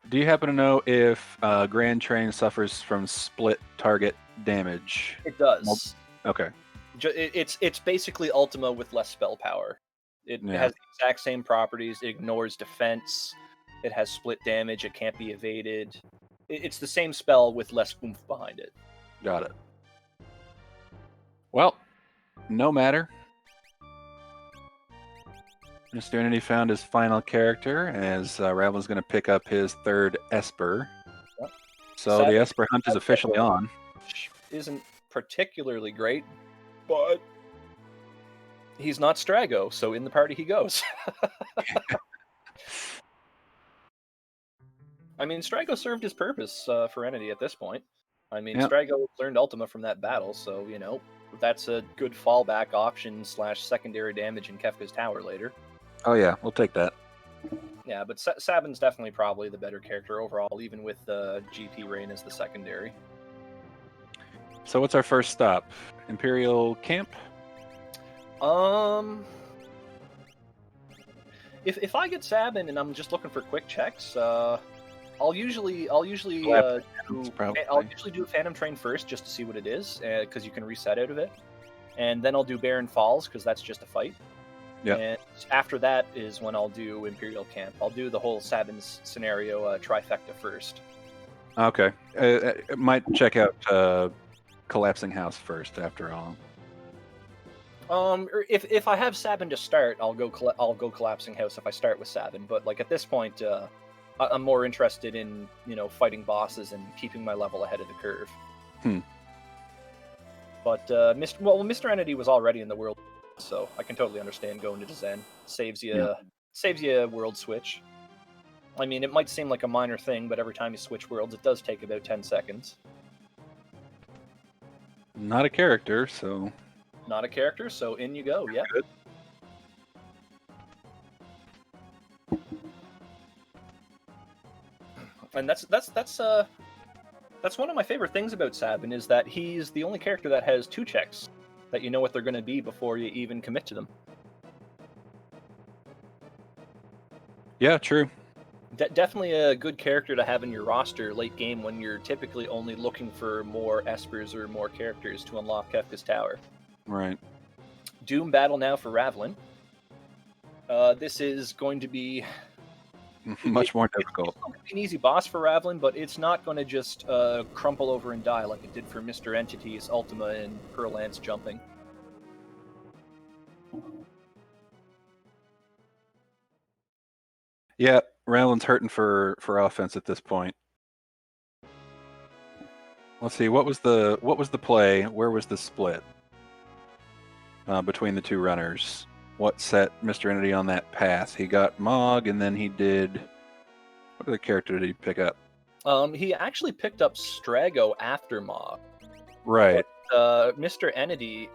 Do you happen to know if Grand Train suffers from split target damage? It does. Okay. It's basically Ultima with less spell power. It Yeah. has the exact same properties. It ignores defense. It has split damage. It can't be evaded. It's the same spell with less oomph behind it. Got it. Well, no matter. Mr. Entity found his final character as Ravlin's going to pick up his 3rd Esper. Yep. So Sad- the Esper hunt is officially on. Which isn't particularly great, but he's not Strago, so in the party he goes. I mean, Strago served his purpose for Entity at this point. I mean, Yep. Strago learned Ultima from that battle, so, that's a good fallback option / secondary damage in Kefka's tower later. Oh yeah, we'll take that. Yeah, but Sabin's definitely probably the better character overall, even with GP Rain as the secondary. So what's our first stop? Imperial Camp? If I get Sabin and I'm just looking for quick checks, I'll usually Probably. do a Phantom Train first just to see what it is, because you can reset out of it, and then I'll do Barren Falls because that's just a fight. Yep. And after that is when I'll do Imperial Camp. I'll do the whole Sabin's scenario trifecta first. Okay. Might check out Collapsing House first, after all. If I have Sabin to start, I'll go Collapsing House if I start with Sabin. But like at this point, I'm more interested in fighting bosses and keeping my level ahead of the curve. But Mr. Entity was already in the world, so I can totally understand going to Zen. Saves you a world switch. I mean, it might seem like a minor thing, but every time you switch worlds, it does take about 10 seconds. Not a character, so Not a character, so in you go. Yeah. Good. And that's one of my favorite things about Sabin is that he's the only character that has 2 checks that you know what they're going to be before you even commit to them. yeah, true. Definitely a good character to have in your roster late game when you're typically only looking for more Espers or more characters to unlock Kefka's tower. Right. Doom battle now for Ravlin. This is going to be Much more difficult. It's not going to be an easy boss for Ravlin, but it's not going to just crumple over and die like it did for Mr. Entity's Ultima and Pearl Lance jumping. Yeah, Ravlin's hurting for offense at this point. Let's see, what was the play? Where was the split between the 2 runners? What set Mr. Entity on that path? He got Mog, and then he did. What other character did he pick up? He actually picked up Strago after Mog. Right. Mr. Entity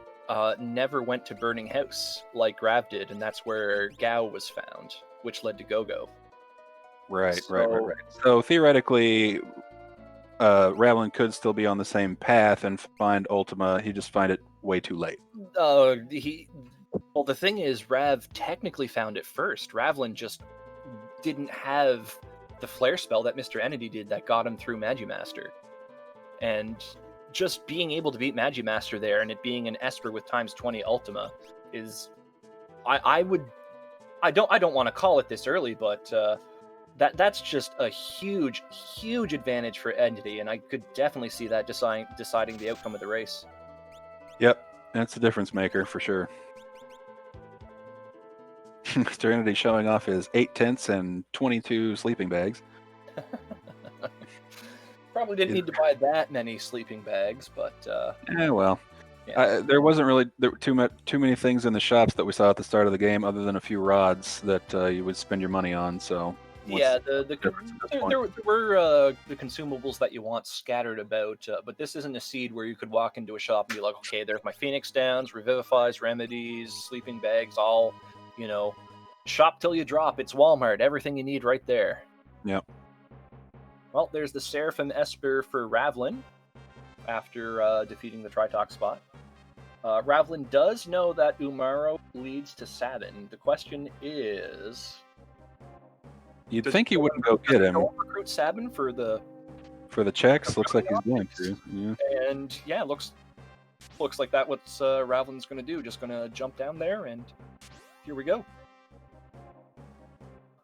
never went to Burning House like Rav did, and that's where Gao was found, which led to Gogo. Right. So, So theoretically, Ravlin could still be on the same path and find Ultima. He just find it way too late. well, the thing is, Rav technically found it first. Ravlin just didn't have the flare spell that Mr. Entity did that got him through Magimaster. And just being able to beat Magimaster there and it being an Esper with times 20 Ultima is I don't want to call it this early, but that's just a huge advantage for Entity, and I could definitely see that deciding the outcome of the race. Yep, that's the difference maker for sure. Mr. Entity showing off his 8 tents and 22 sleeping bags. Probably didn't need to buy that many sleeping bags, but well. yeah. There wasn't really too many things in the shops that we saw at the start of the game, other than a few rods that you would spend your money on. So yeah, there were the consumables that you want scattered about, but this isn't a seed where you could walk into a shop and be like, okay, there's my Phoenix Downs, Revivifies, Remedies, sleeping bags, all, shop till you drop. It's Walmart, everything you need right there. Yep. Well, there's the Seraphim Esper for Ravlin after defeating the Tritox spot. Ravlin does know that Umaro leads to Sabin. The question is... You'd think he wouldn't go get him. Recruit Sabin for the checks. Looks like he's going to. Yeah. And yeah, looks like that what Ravlin's going to do. Just going to jump down there, and here we go.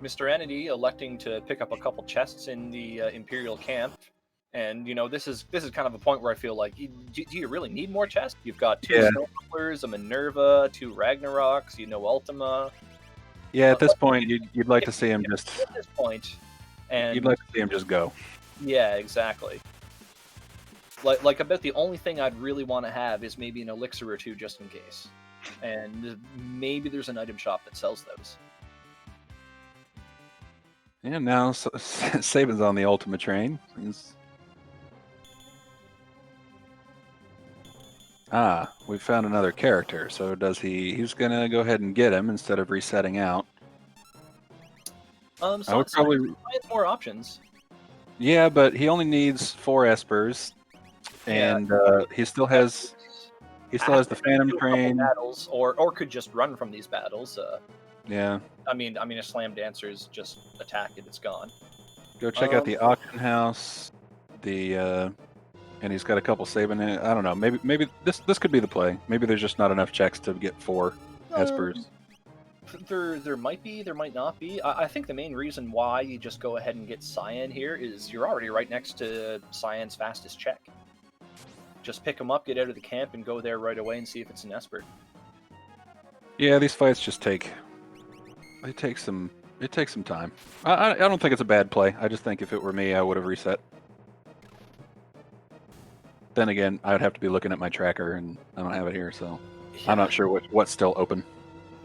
Mr. Entity electing to pick up a couple chests in the Imperial camp. And, this is kind of a point where I feel like, do you really need more chests? You've got 2 Snowflowers, a Minerva, 2 Ragnaroks, Ultima. Yeah, at this point, you'd like to see him just... At this point. And you'd like to see him just go. Yeah, exactly. Like about the only thing I'd really want to have is maybe an elixir or 2 just in case. And maybe there's an item shop that sells those. And now Sabin's on the Ultima train. We found another character. So does he's going to go ahead and get him instead of resetting out. So I would probably more options. Yeah, but he only needs 4 Espers, and he still has the Phantom train. Battles, or could just run from these battles. Yeah. I mean, a Slam Dancer is just attack it; it's gone. Go check out the auction house. And he's got a couple Sabin. I don't know. Maybe this could be the play. Maybe there's just not enough checks to get 4 Espers. There might be, there might not be. I think the main reason why you just go ahead and get Cyan here is you're already right next to Cyan's fastest check. Just pick him up, get out of the camp, and go there right away and see if it's an Esper. Yeah, these fights just take some time. I don't think it's a bad play. I just think if it were me, I would have reset. Then again, I would have to be looking at my tracker, and I don't have it here, so yeah. I'm not sure what's still open.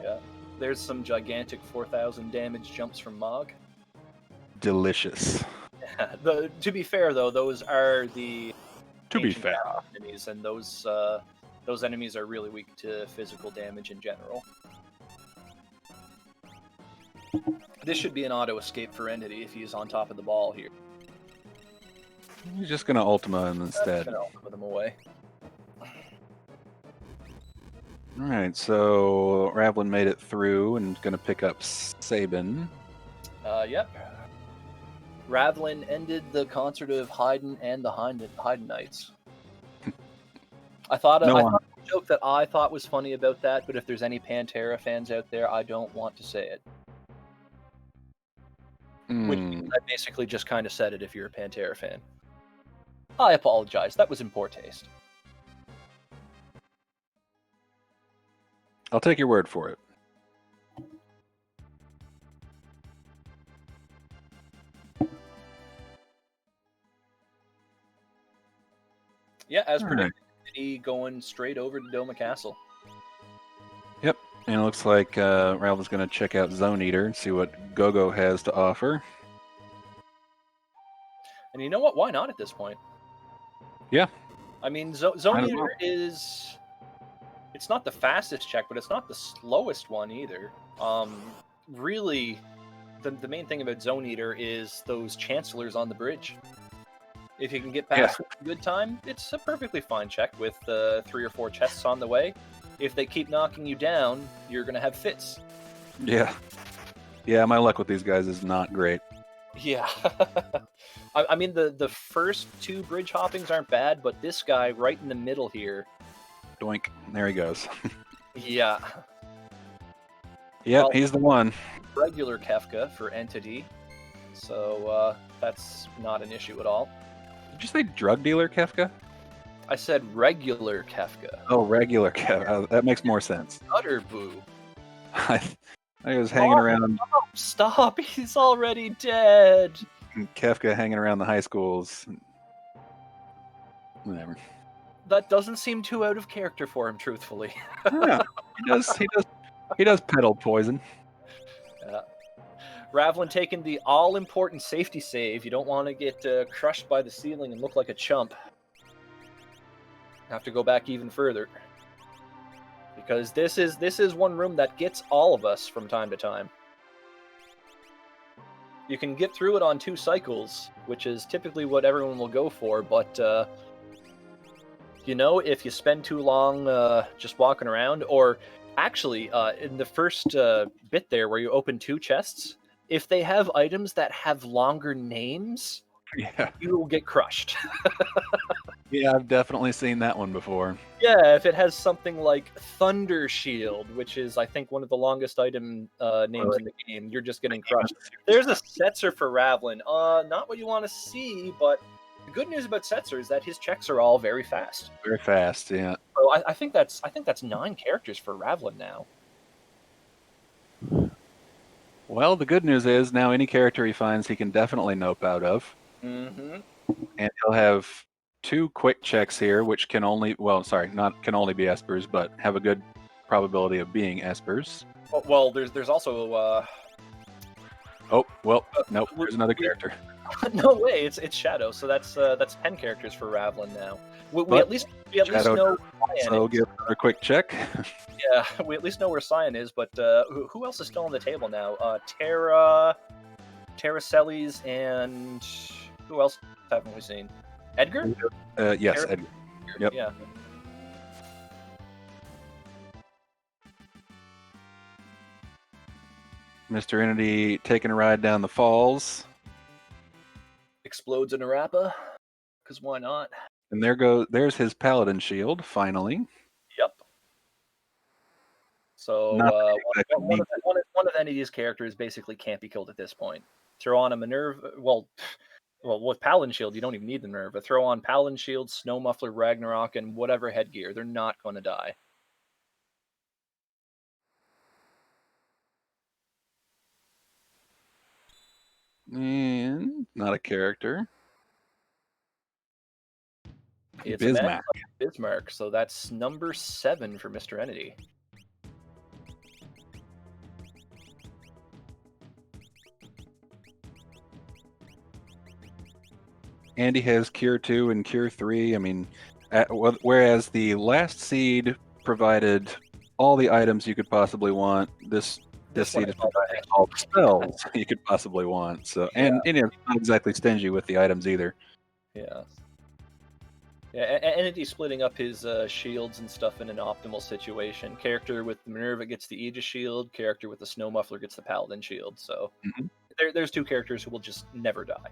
Yeah, there's some gigantic 4,000 damage jumps from Mog. Delicious. Yeah, to be fair, though, those are the enemies, and those enemies are really weak to physical damage in general. This should be an auto escape for Entity if he's on top of the ball here. He's just gonna Ultima him instead. Gonna Ultima them away. All right, so Ravlin made it through and gonna pick up Sabin. Yep. Ravlin ended the concert of Haydn and the Haydn Knights. I thought a joke that I thought was funny about that, but if there's any Pantera fans out there, I don't want to say it. Which means I basically just kind of said it if you're a Pantera fan. I apologize. That was in poor taste. I'll take your word for it. Yeah, as predicted, he going straight over to Doma Castle. Yep, and it looks like Ravlin's going to check out Zone Eater and see what Gogo has to offer. And you know what? Why not at this point? Yeah. I mean, Zone Eater is... It's not the fastest check, but it's not the slowest one either. Really, the main thing about Zone Eater is those Chancellors on the bridge. If you can get past it in good time, it's a perfectly fine check with 3 or 4 chests on the way. If they keep knocking you down, you're going to have fits. Yeah. Yeah, my luck with these guys is not great. Yeah. I mean, the first 2 bridge hoppings aren't bad, but this guy right in the middle here. Doink. There he goes. Yeah. Yep, Well, he's the one. Regular Kefka for Entity. So that's not an issue at all. Did you say drug dealer Kefka? I said regular Kefka. Oh, regular Kefka. That makes more sense. Utter boo. I was hanging around Stop! He's already dead. Kefka hanging around the high schools. Whatever. That doesn't seem too out of character for him, truthfully. Yeah, he does peddle poison. Ravlin taking the all-important safety save. You don't want to get crushed by the ceiling and look like a chump. Have to go back even further. Because this is one room that gets all of us from time to time. You can get through it on 2 cycles, which is typically what everyone will go for, but if you spend too long just walking around, or actually in the first bit there where you open 2 chests, if they have items that have longer names, you will get crushed. Yeah, I've definitely seen that one before. Yeah, if it has something like Thunder Shield, which is, I think, one of the longest item names in the game, you're just getting crushed. There's a Setzer for Ravlin. Not what you want to see, but the good news about Setzer is that his checks are all very fast. Very fast, yeah. So I think that's 9 characters for Ravlin now. Well, the good news is now any character he finds, he can definitely nope out of. Mm-hmm. And he'll have 2 quick checks here, which can only, not can only be Espers, but have a good probability of being Espers. Well, there's also Nope, there's another character. No way, it's Shadow. So that's 10 characters for Ravlin now. We at least know. So give another quick check. Yeah, we at least know where Cyan is. But who else is still on the table now? Terra Celes, and who else haven't we seen? Edgar? Yes, Edgar. Yep. Yeah. Mr. Entity taking a ride down the falls. Explodes in Arapa, because why not? And there's his Paladin shield, finally. Yep. So one of Entity's characters basically can't be killed at this point. Throw on a Minerva. Well, with Paladin shield, you don't even need the Minerva. Throw on Paladin shield, Snow Muffler, Ragnarok, and whatever headgear. They're not going to die. And not a character. It's Bismarck. Bismarck, so that's number 7 for Mr. Entity. Andy has Cure 2 and Cure 3. I mean, whereas the last seed provided all the items you could possibly want, this seed is providing all the spells you could possibly want. So, and it's not exactly stingy with the items either. Yeah. Yeah, Entity splitting up his shields and stuff in an optimal situation. Character with the Minerva gets the Aegis shield. Character with the Snow Muffler gets the Paladin shield. So there's 2 characters who will just never die.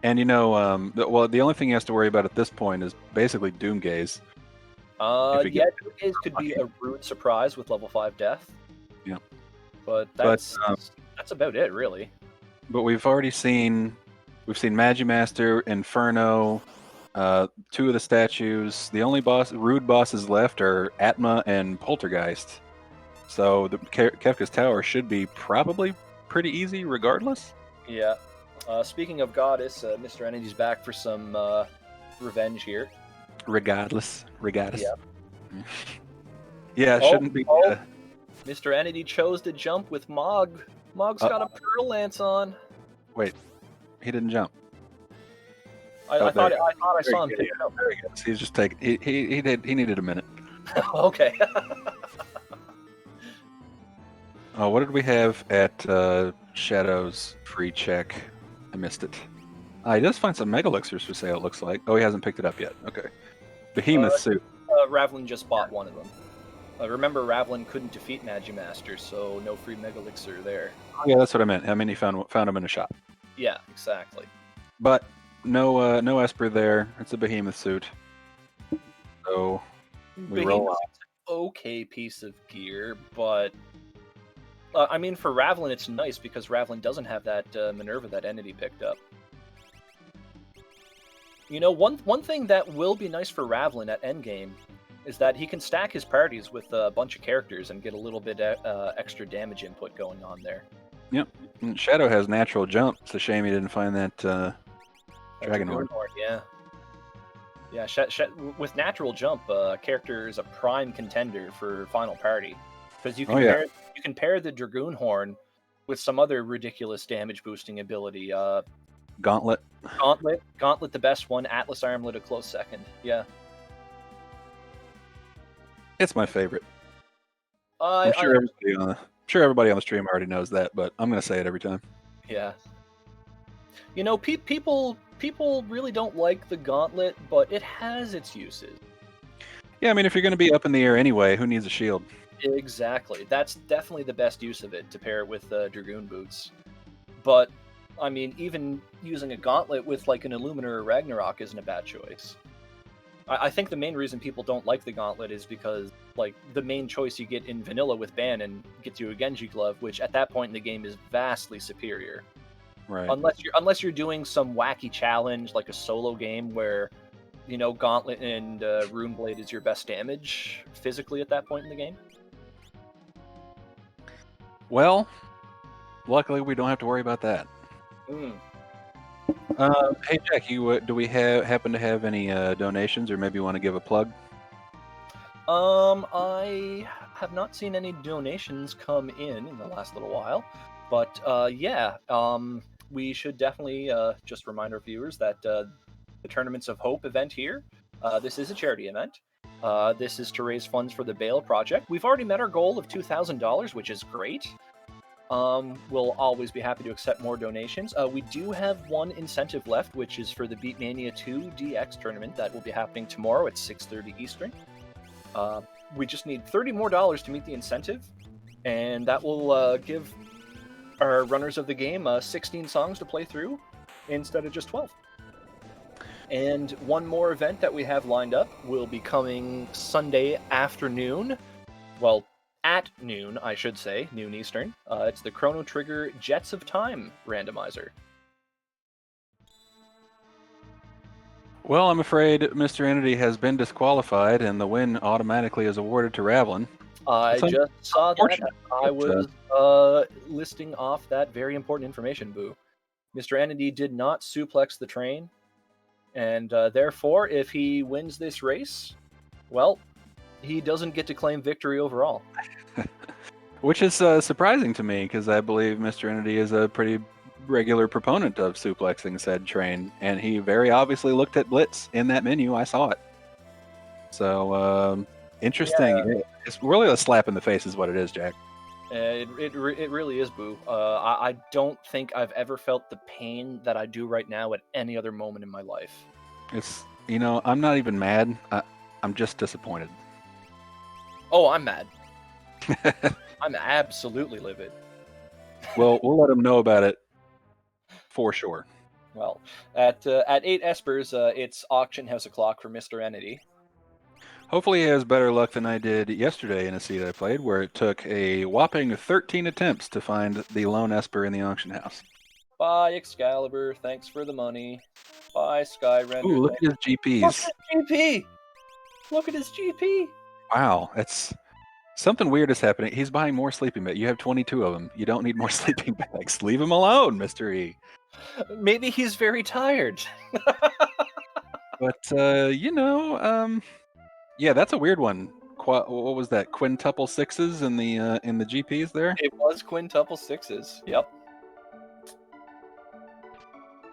And the only thing he has to worry about at this point is basically Doomgaze. Doomgaze could be a rude surprise with level 5 death. Yeah. But that's about it, really. But we've seen Magimaster, Inferno, 2 of the statues. The only rude bosses left are Atma and Poltergeist. So the Kefka's Tower should be probably pretty easy regardless. Yeah. Speaking of Goddess, Mr. Entity's back for some revenge here. Regardless. Yeah. Yeah, it shouldn't be. Mr. Entity chose to jump with Mog. Mog's got a Pearl Lance on. Wait, he didn't jump. I thought I saw him pick it up. There he goes. He's just taking. He needed a minute. Okay. Oh, what did we have at Shadow's free check? I missed it. He does find some Mega Elixirs for sale, it looks like. Oh, he hasn't picked it up yet. Okay. Behemoth suit. Ravlin just bought one of them. Remember, Ravlin couldn't defeat Magimaster, so no free Mega Elixir there. Oh, yeah, that's what I meant. I mean, he found him in a shop. Yeah, exactly. But no Esper there. It's a Behemoth suit. So we roll on. Okay piece of gear, but I mean, for Ravlin, it's nice because Ravlin doesn't have that Minerva that Entity picked up. You know, one thing that will be nice for Ravlin at endgame is that he can stack his parties with a bunch of characters and get a little bit extra damage input going on there. Yep. And Shadow has natural jump. It's a shame he didn't find that Dragon Horde. Yeah. Yeah, with natural jump, character is a prime contender for final party because you can pair the Dragoon Horn with some other ridiculous damage boosting ability. Gauntlet, the best one. Atlas Armlet, a close second. Yeah, it's my favorite. I'm sure everybody on the stream already knows that, but I'm gonna say it every time. Yeah. You know, people really don't like the Gauntlet, but it has its uses. Yeah, I mean, if you're going to be up in the air anyway, who needs a shield? Exactly. That's definitely the best use of it, to pair it with Dragoon Boots. But, I mean, even using a Gauntlet with, like, an Illuminor or Ragnarok isn't a bad choice. I think the main reason people don't like the Gauntlet is because, like, the main choice you get in Vanilla with Banon gets you a Genji Glove, which at that point in the game is vastly superior. Right. Unless you're doing some wacky challenge like a solo game where, you know, Gauntlet and Runeblade is your best damage physically at that point in the game. Well, luckily we don't have to worry about that. Hey Jack, do we happen to have any donations, or maybe you want to give a plug? I have not seen any donations come in the last little while, but yeah. We should definitely just remind our viewers that the Tournaments of Hope event here, this is a charity event. This is to raise funds for the Bale Project. We've already met our goal of $2,000, which is great. We'll always be happy to accept more donations. We do have one incentive left, which is for the Beatmania 2 DX tournament that will be happening tomorrow at 6:30 Eastern. We just need $30 more to meet the incentive, and that will give our runners of the game 16 songs to play through instead of just 12. And one more event that we have lined up will be coming Sunday afternoon. Well, at noon, I should say, noon Eastern. It's the Chrono Trigger Jets of Time randomizer. Well, I'm afraid Mr. Entity has been disqualified, and the win automatically is awarded to Ravlin. I just saw that. I was listing off that very important information, Boo. Mr. Entity did not suplex the train, and therefore, if he wins this race, well, he doesn't get to claim victory overall. Which is surprising to me, because I believe Mr. Entity is a pretty regular proponent of suplexing said train, and he very obviously looked at Blitz in that menu. I saw it. So, interesting. Yeah. It's really a slap in the face is what it is, Jack. It really is, Boo. I don't think I've ever felt the pain that I do right now at any other moment in my life. It's, you know, I'm not even mad. I'm just disappointed. Oh, I'm mad. I'm absolutely livid. Well, we'll let him know about it for sure. Well, at 8 Espers, it's Auction House O'Clock for Mr. Entity. Hopefully he has better luck than I did yesterday in a seed I played, where it took a whopping 13 attempts to find the lone Esper in the auction house. Bye, Excalibur. Thanks for the money. Bye, Skyrender. Ooh, look at his GPs. Look at his GP. Wow, that's... Something weird is happening. He's buying more sleeping bags. You have 22 of them. You don't need more sleeping bags. Leave him alone, Mr. E. Maybe he's very tired. But, you know... Yeah, that's a weird one. What was that? Quintuple sixes in the GPs there? It was quintuple sixes. Yep.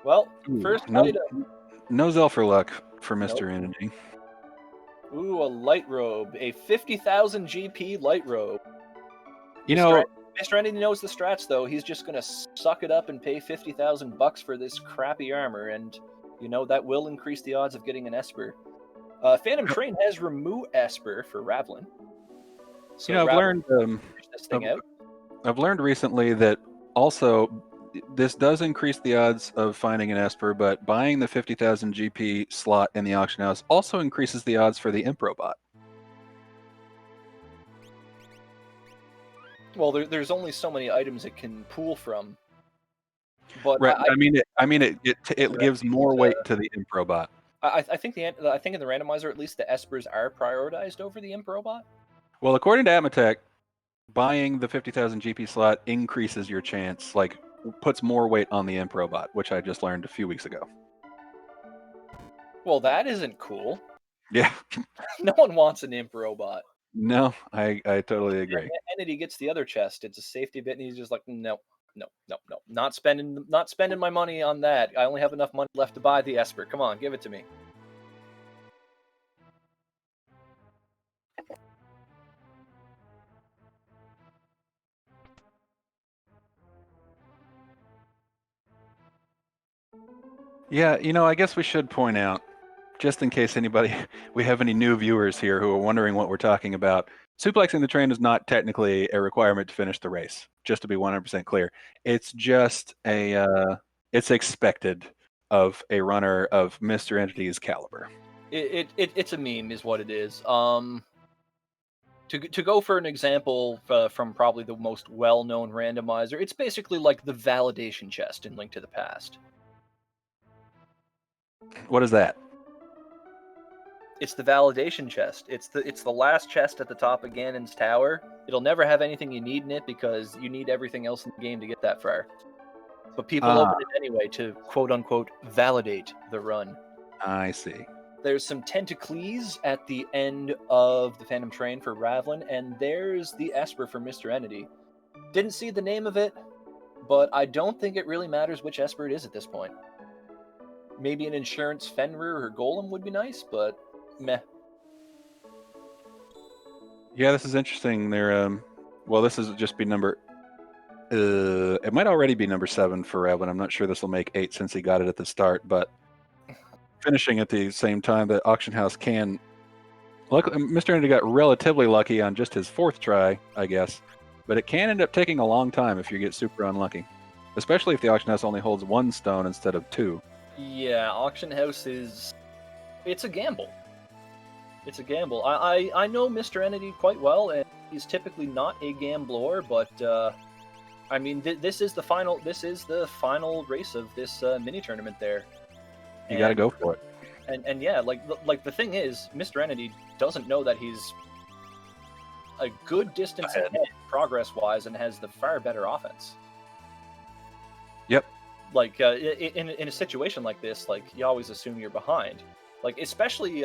Well, first item. No Zelfer luck for Mr. Entity. Ooh, a light robe. A 50,000 GP light robe. You know, Mr. Entity knows the strats, though. He's just gonna suck it up and pay $50,000 for this crappy armor, and that will increase the odds of getting an Esper. Phantom Train has remove Esper for Ravlin. So I've learned this thing out. I've learned recently that also this does increase the odds of finding an Esper, but buying the 50,000 GP slot in the auction house also increases the odds for the Improbot. Well, there's only so many items it can pool from. But right, it gives more weight to the Improbot. I think in the randomizer, at least the Espers are prioritized over the Improbot. Well, according to Atmotech, buying the 50,000 GP slot increases your chance, like puts more weight on the Improbot, which I just learned a few weeks ago. Well, that isn't cool. Yeah. No one wants an Improbot. No, I totally agree. Entity gets the other chest. It's a safety bit, and he's just like, no. Not spending my money on that. I only have enough money left to buy the Esper. Come on, give it to me. Yeah, I guess we should point out, just in case we have any new viewers here who are wondering what we're talking about, suplexing the train is not technically a requirement to finish the race, just to be 100% clear. It's just it's expected of a runner of Mr. Entity's caliber. It's a meme is what it is. To go for an example from probably the most well-known randomizer, it's basically like the validation chest in Link to the Past. What is that? It's the validation chest. It's the last chest at the top of Ganon's tower. It'll never have anything you need in it because you need everything else in the game to get that far. But people open it anyway to quote-unquote validate the run. I see. There's some tentacles at the end of the Phantom Train for Ravlin, and there's the Esper for Mr. Entity. Didn't see the name of it, but I don't think it really matters which Esper it is at this point. Maybe an Insurance Fenrir or Golem would be nice, but meh. Yeah, this is interesting. This is just be number. It might already be number 7 for Ravlin. I'm not sure this will make 8 since he got it at the start, but finishing at the same time, the auction house can. Luckily, Mr. Entity got relatively lucky on just his 4th try, I guess, but it can end up taking a long time if you get super unlucky, especially if the auction house only holds 1 stone instead of 2. Yeah, auction house it's a gamble. It's a gamble. I know Mr. Entity quite well, and he's typically not a gambler, but I mean, this is the final race of this mini tournament there. You got to go for it. And yeah, like the thing is, Mr. Entity doesn't know that he's a good distance ahead progress-wise and has the far better offense. Yep. Like in a situation like this, like you always assume you're behind. Like especially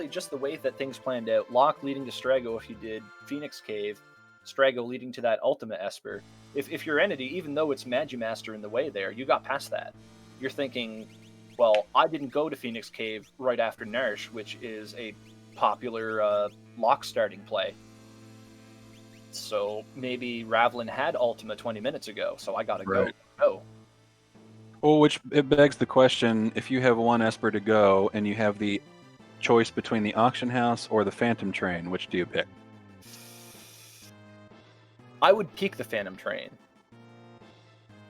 just the way that things planned out. Locke leading to Strago if you did Phoenix Cave, Strago leading to that Ultimate Esper. If your Entity, even though it's Magimaster in the way there, you got past that. You're thinking, well, I didn't go to Phoenix Cave right after Narshe, which is a popular Locke starting play. So maybe Ravlin had Ultima 20 minutes ago, so I gotta go. Well, which it begs the question, if you have 1 Esper to go and you have the choice between the auction house or the Phantom Train, which do you pick? I would peek the Phantom Train.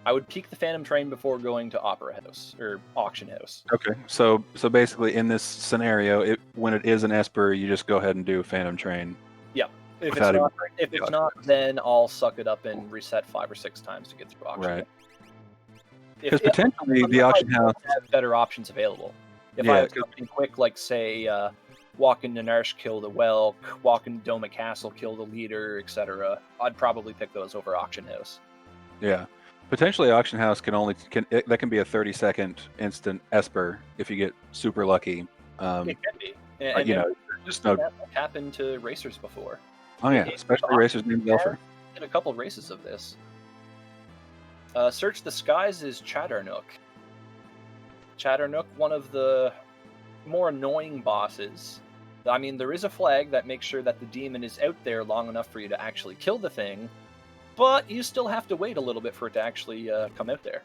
I would peek the Phantom Train before going to Opera House or Auction House. Okay, so basically in this scenario, when it is an Esper, you just go ahead and do Phantom Train. Yeah. If it's not, then I'll suck it up and reset 5 or 6 times to get through auction. Right. Because potentially the auction house have better options available. If I was something quick, like say walk into Narshe, kill the Welk, walk into Doma Castle, kill the leader, etc., I'd probably pick those over auction house. Yeah. Potentially auction house that can be a 30-second instant Esper if you get super lucky. It can be. And just happened to racers before. Oh yeah, especially racers named Belfer. Did a couple races of this. Search the Skies is Chatternook. Chatternook, one of the more annoying bosses. I mean, there is a flag that makes sure that the demon is out there long enough for you to actually kill the thing, but you still have to wait a little bit for it to actually come out there.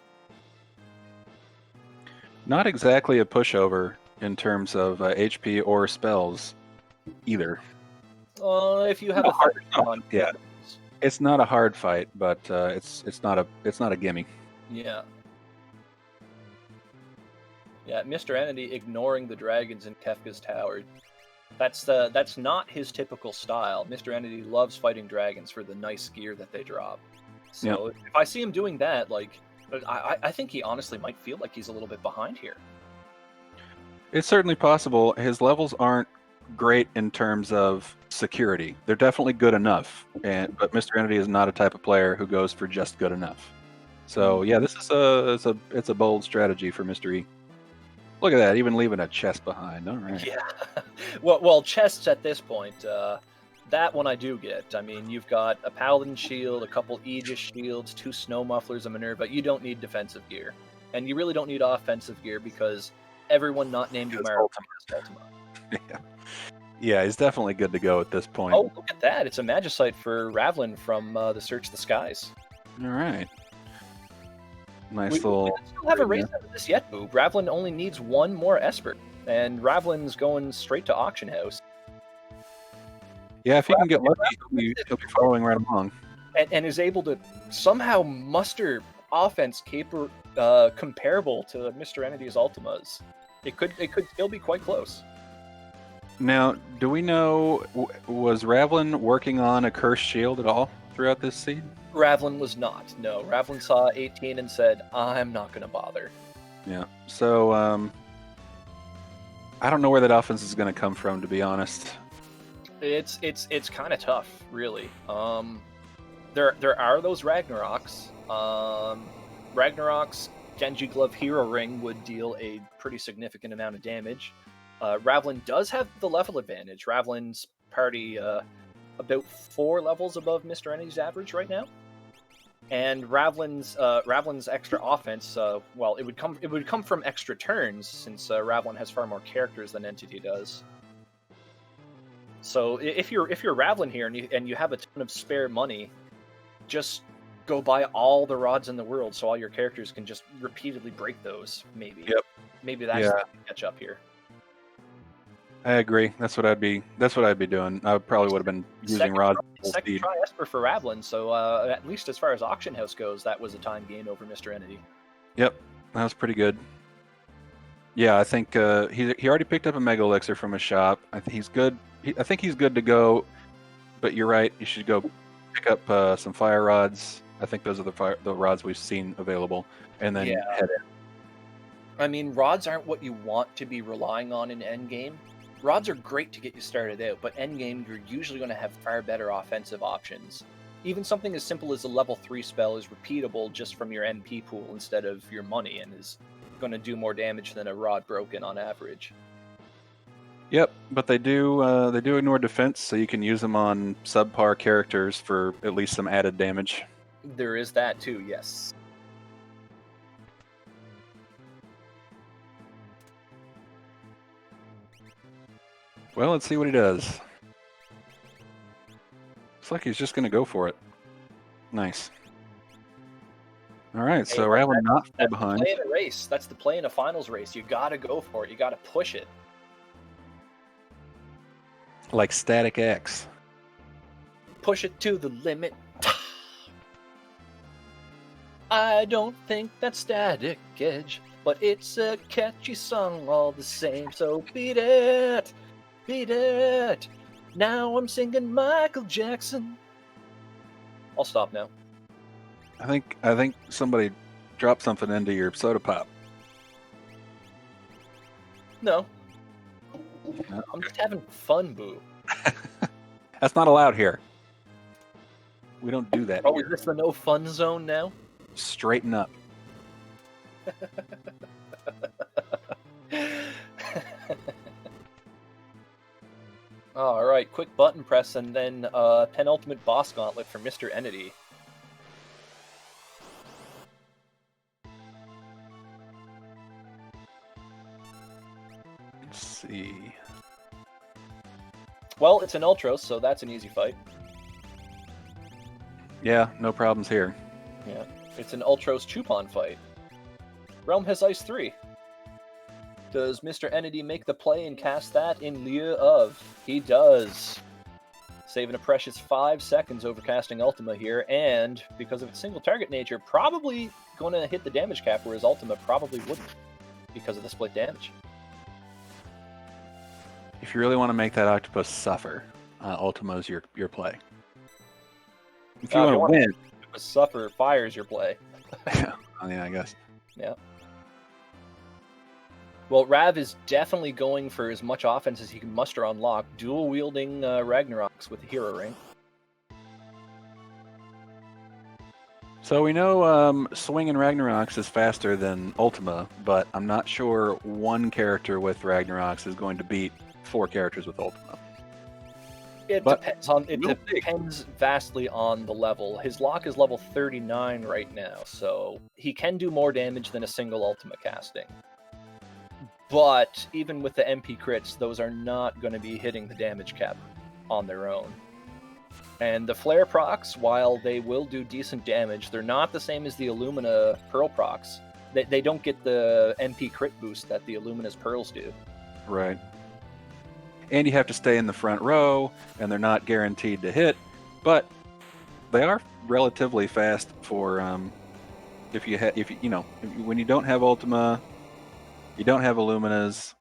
Not exactly a pushover in terms of HP or spells either. If you have a hard- third on, yeah. It's not a hard fight, but it's not a gimme. Yeah. Yeah, Mr. Entity ignoring the dragons in Kefka's Tower. That's not his typical style. Mr. Entity loves fighting dragons for the nice gear that they drop. So if I see him doing that, like, I think he honestly might feel like he's a little bit behind here. It's certainly possible. His levels aren't great in terms of security. They're definitely good enough, but Mr. Entity is not a type of player who goes for just good enough. So yeah, this is it's a bold strategy for Mr. E. Look at that, even leaving a chest behind. All right. Yeah. well, chests at this point. That one I do get. I mean, you've got a Paladin shield, a couple Aegis shields, 2 Snow Mufflers, a Minerva. You don't need defensive gear. And you really don't need offensive gear because everyone not named Umaro has Ultima. Yeah, he's definitely good to go at this point. Oh, look at that. It's a Magicite for Ravlin from the Search the Skies. All right. Nice We little... still have a race out of this yet, Boo. Ravlin only needs one more Esper. And Ravlin's going straight to Auction House. Yeah, if he can get lucky, he'll be following right along. And is able to somehow muster offense comparable to Mr. Entity's Ultimas. It could still be quite close. Now, do we know, was Ravlin working on a cursed shield at all throughout this seed? Ravlin was not. No, Ravlin saw 18 and said, "I'm not going to bother." Yeah. So, I don't know where that offense is going to come from, to be honest. It's kind of tough, really. There are those Ragnaroks. Ragnarok's Genji Glove Hero Ring would deal a pretty significant amount of damage. Ravlin does have the level advantage. Ravlin's party about 4 levels above Mr. Entity's average right now. And Ravlin's extra offense, well, it would come from extra turns since Ravlin has far more characters than Entity does. So if you're Ravlin here and you have a ton of spare money, just go buy all the rods in the world so all your characters can just repeatedly break those. Maybe. Yep. Maybe that's the catch up here. I agree. That's what I'd be doing. I probably would have been using rods. Second try Esper for Ravlin, so at least as far as Auction House goes, that was a time gain over Mr. Entity. Yep, that was pretty good. Yeah, I think he already picked up a Mega Elixir from a shop. I think he's good. I think he's good to go. But you're right. You should go pick up some fire rods. I think those are the rods we've seen available, and then head in. I mean, rods aren't what you want to be relying on in endgame. Rods are great to get you started out, but endgame you're usually going to have far better offensive options. Even something as simple as a level 3 spell is repeatable just from your MP pool instead of your money, and is going to do more damage than a rod broken on average. Yep, but they do ignore defense, so you can use them on subpar characters for at least some added damage. There is that too, yes. Well, let's see what he does. Looks like he's just going to go for it. Nice. All right, so Ravlin not far behind. That's the play in a race. That's the play in a finals race. You got to go for it. You got to push it. Like Static X. Push it to the limit. I don't think that's Static Edge, but it's a catchy song all the same, so beat it! Beat it! Now I'm singing Michael Jackson. I'll stop now. I think somebody dropped something into your soda pop. No. I'm just having fun, Boo. That's not allowed here. We don't do that. Oh, here. is this the no fun zone now? Straighten up. All right, quick button press and then penultimate boss gauntlet for Mr. Entity. Let's see. Well, it's an Ultros, so that's an easy fight. Yeah, no problems here. Yeah, it's an Ultros Chupon fight. Realm has Ice 3. Does Mr. Entity make the play and cast that in lieu of? He does. Saving a precious 5 seconds over casting Ultima here, and because of its single target nature, probably going to hit the damage cap, whereas Ultima probably wouldn't because of the split damage. If you really want to make that octopus suffer, Ultima's your play. If you want to win, suffer, fire's your play. yeah, I guess. Yeah. Well, Rav is definitely going for as much offense as he can muster on lock, dual-wielding Ragnaroks with the hero ring. So we know swinging Ragnaroks is faster than Ultima, but I'm not sure one character with Ragnaroks is going to beat 4 characters with Ultima. It depends vastly on the level. His lock is level 39 right now, so he can do more damage than a single Ultima casting. But even with the MP crits, those are not going to be hitting the damage cap on their own. And the Flare procs, while they will do decent damage, they're not the same as the Illumina Pearl procs. They don't get the MP crit boost that the Illumina's Pearls do. Right. And you have to stay in the front row, and they're not guaranteed to hit, but they are relatively fast for when you don't have Ultima, you don't have Illuminas.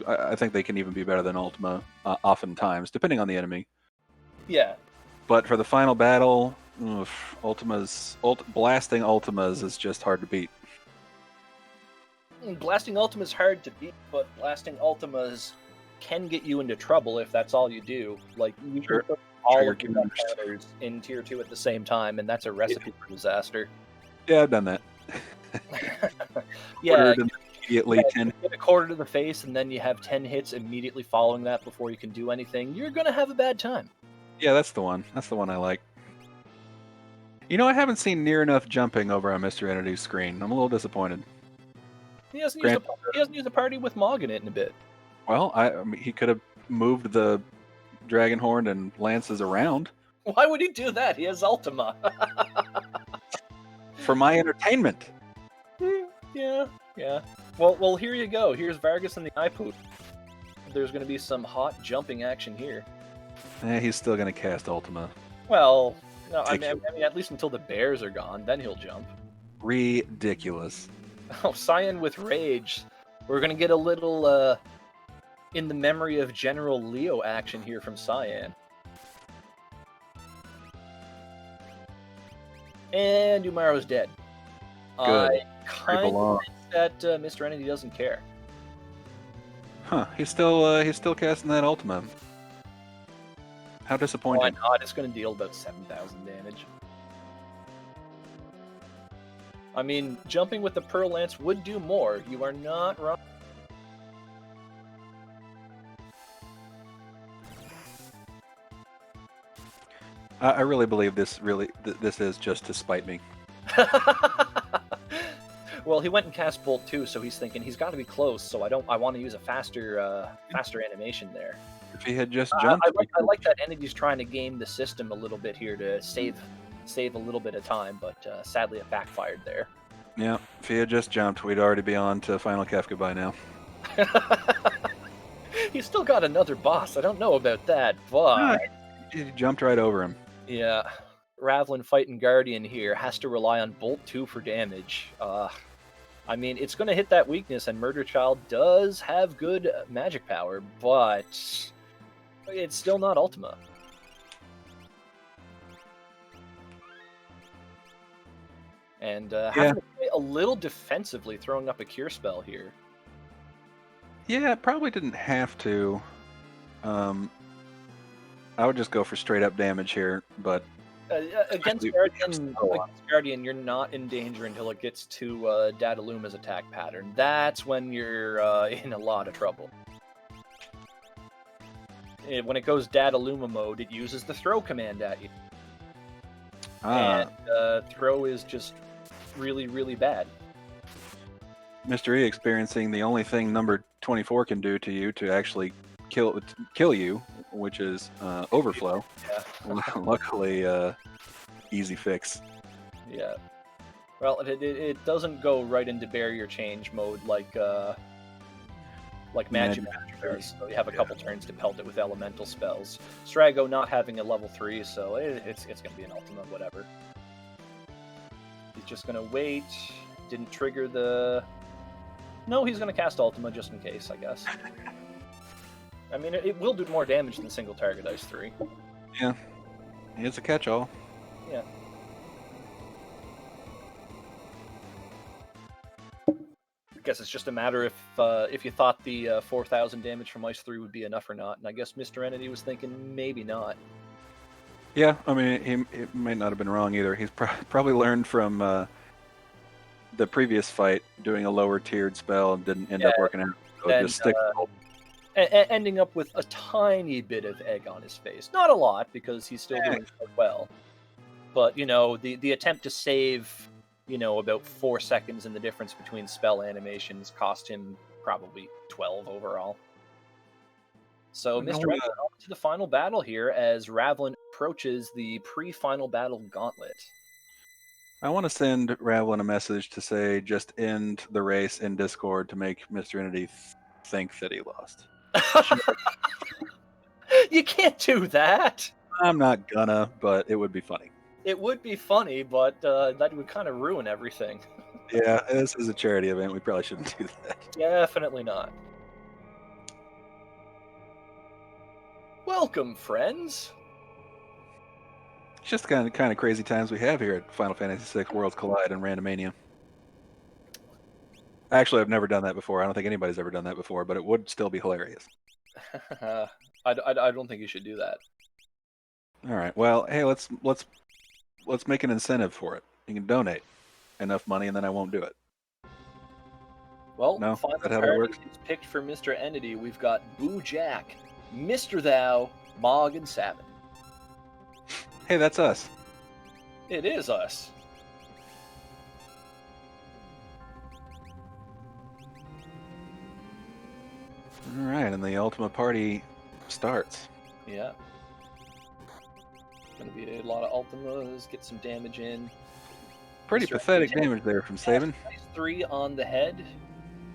I think they can even be better than Ultima oftentimes, depending on the enemy. Yeah. But for the final battle, blasting Ultimas is just hard to beat. Blasting Ultimas is hard to beat, but blasting Ultimas can get you into trouble if that's all you do. Like, you can put all of your counters in tier 2 at the same time, and that's a recipe for disaster. Yeah, I've done that. Yeah, immediately 10. Get a quarter to the face, and then you have 10 hits immediately following that before you can do anything. You're gonna have a bad time. Yeah, that's the one. That's the one I like. You know, I haven't seen near enough jumping over on Mr. Entity's screen. I'm a little disappointed. He hasn't used a party with Mog in it in a bit. Well, I mean, he could have moved the Dragonhorn and Lances around. Why would he do that? He has Ultima. For my entertainment. Yeah. Well, here you go. Here's Vargas and the Ipoot. There's going to be some hot jumping action here. He's still going to cast Ultima. Well, no, I mean, at least until the bears are gone, then he'll jump. Ridiculous. Oh, Cyan with Rage. We're going to get a little, in the memory of General Leo action here from Cyan. And Umaro's dead. Good. I kind of think that Mr. Entity doesn't care. Huh? He's still casting that Ultima. How disappointing! Why not? It's going to deal about 7,000 damage. I mean, jumping with the Pearl Lance would do more. You are not wrong. I really believe this is just to spite me. Well, he went and cast Bolt too, so he's thinking he's got to be close. So I want to use a faster animation there. If he had just jumped, I like that Entity's trying to game the system a little bit here to save a little bit of time, but sadly it backfired there. Yeah, if he had just jumped, we'd already be on to Final Kefka by now. He's still got another boss. I don't know about that, but he jumped right over him. Yeah, Ravlin fighting Guardian here has to rely on Bolt 2 for damage. I mean, it's going to hit that weakness, and Murder Child does have good magic power, but it's still not Ultima. And having to play a little defensively, throwing up a Cure spell here. Yeah, it probably didn't have to. I would just go for straight up damage here, but against Guardian, you're not in danger until it gets to Dadaluma's attack pattern. That's when you're in a lot of trouble. When it goes Dadaluma mode, it uses the throw command at you. And throw is just really, really bad. Mr. E experiencing the only thing number 24 can do to you to actually kill you, which is overflow. Yeah. Luckily, easy fix. Yeah. Well, it doesn't go right into barrier change mode like Magic does. So you have a couple turns to pelt it with elemental spells. Strago not having a level 3, so it's going to be an Ultima, whatever. He's just going to wait. Didn't trigger the... No, he's going to cast Ultima just in case, I guess. I mean, it will do more damage than single target Ice 3. Yeah. It's a catch-all. Yeah. I guess it's just a matter if you thought the 4,000 damage from Ice 3 would be enough or not, and I guess Mr. Entity was thinking maybe not. Yeah, I mean, he may not have been wrong either. He's probably learned from the previous fight doing a lower tiered spell and didn't end up working out. So And, just stick. ending up with a tiny bit of egg on his face. Not a lot, because he's still doing quite well. But, you know, the attempt to save, you know, about 4 seconds in the difference between spell animations cost him probably 12 overall. So, Mr. Entity on to the final battle here as Ravlin approaches the pre-final battle gauntlet. I want to send Ravlin a message to say just end the race in Discord to make Mr. Entity think that he lost. You can't do that! I'm not gonna, but it would be funny. It would be funny, but that would kind of ruin everything. Yeah, this is a charity event. We probably shouldn't do that. Definitely not. Welcome, friends. It's just kind of crazy times we have here at Final Fantasy VI Worlds Collide and Randomania. Actually, I've never done that before. I don't think anybody's ever done that before, but it would still be hilarious. I don't think you should do that. All right. Well, hey, let's make an incentive for it. You can donate enough money, and then I won't do it. Well, No? final Is that how that party works? is picked for Mr. Entity. We've got Boo Jack, Mr. Thou, Mog, and Sabin. Hey, that's us. It is us. All right, and the Ultima Party starts. Yeah. Gonna be a lot of Ultimas, get some damage in. Pretty Mr. pathetic Entity damage there from Sabin. Nice 3 on the head.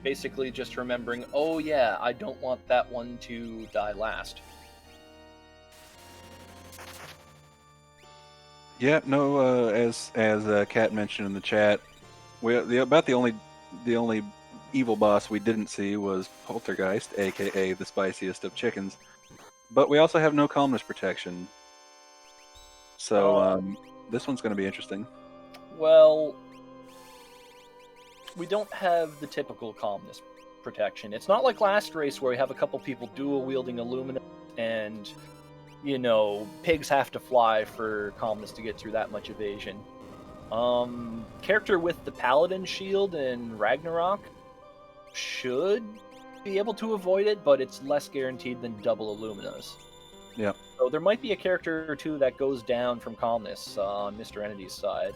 Basically just remembering, oh yeah, I don't want that one to die last. Yeah, no. As Kat mentioned in the chat, the only evil boss we didn't see was Poltergeist, aka the spiciest of chickens. But we also have no calmness protection, so this one's going to be interesting. Well, we don't have the typical calmness protection. It's not like last race where we have a couple people dual wielding Illumina and, you know, pigs have to fly for calmness to get through that much evasion. Character with the Paladin shield in Ragnarok should be able to avoid it, but it's less guaranteed than double Illuminas. Yep. So there might be a character or two that goes down from calmness on Mr. Entity's side.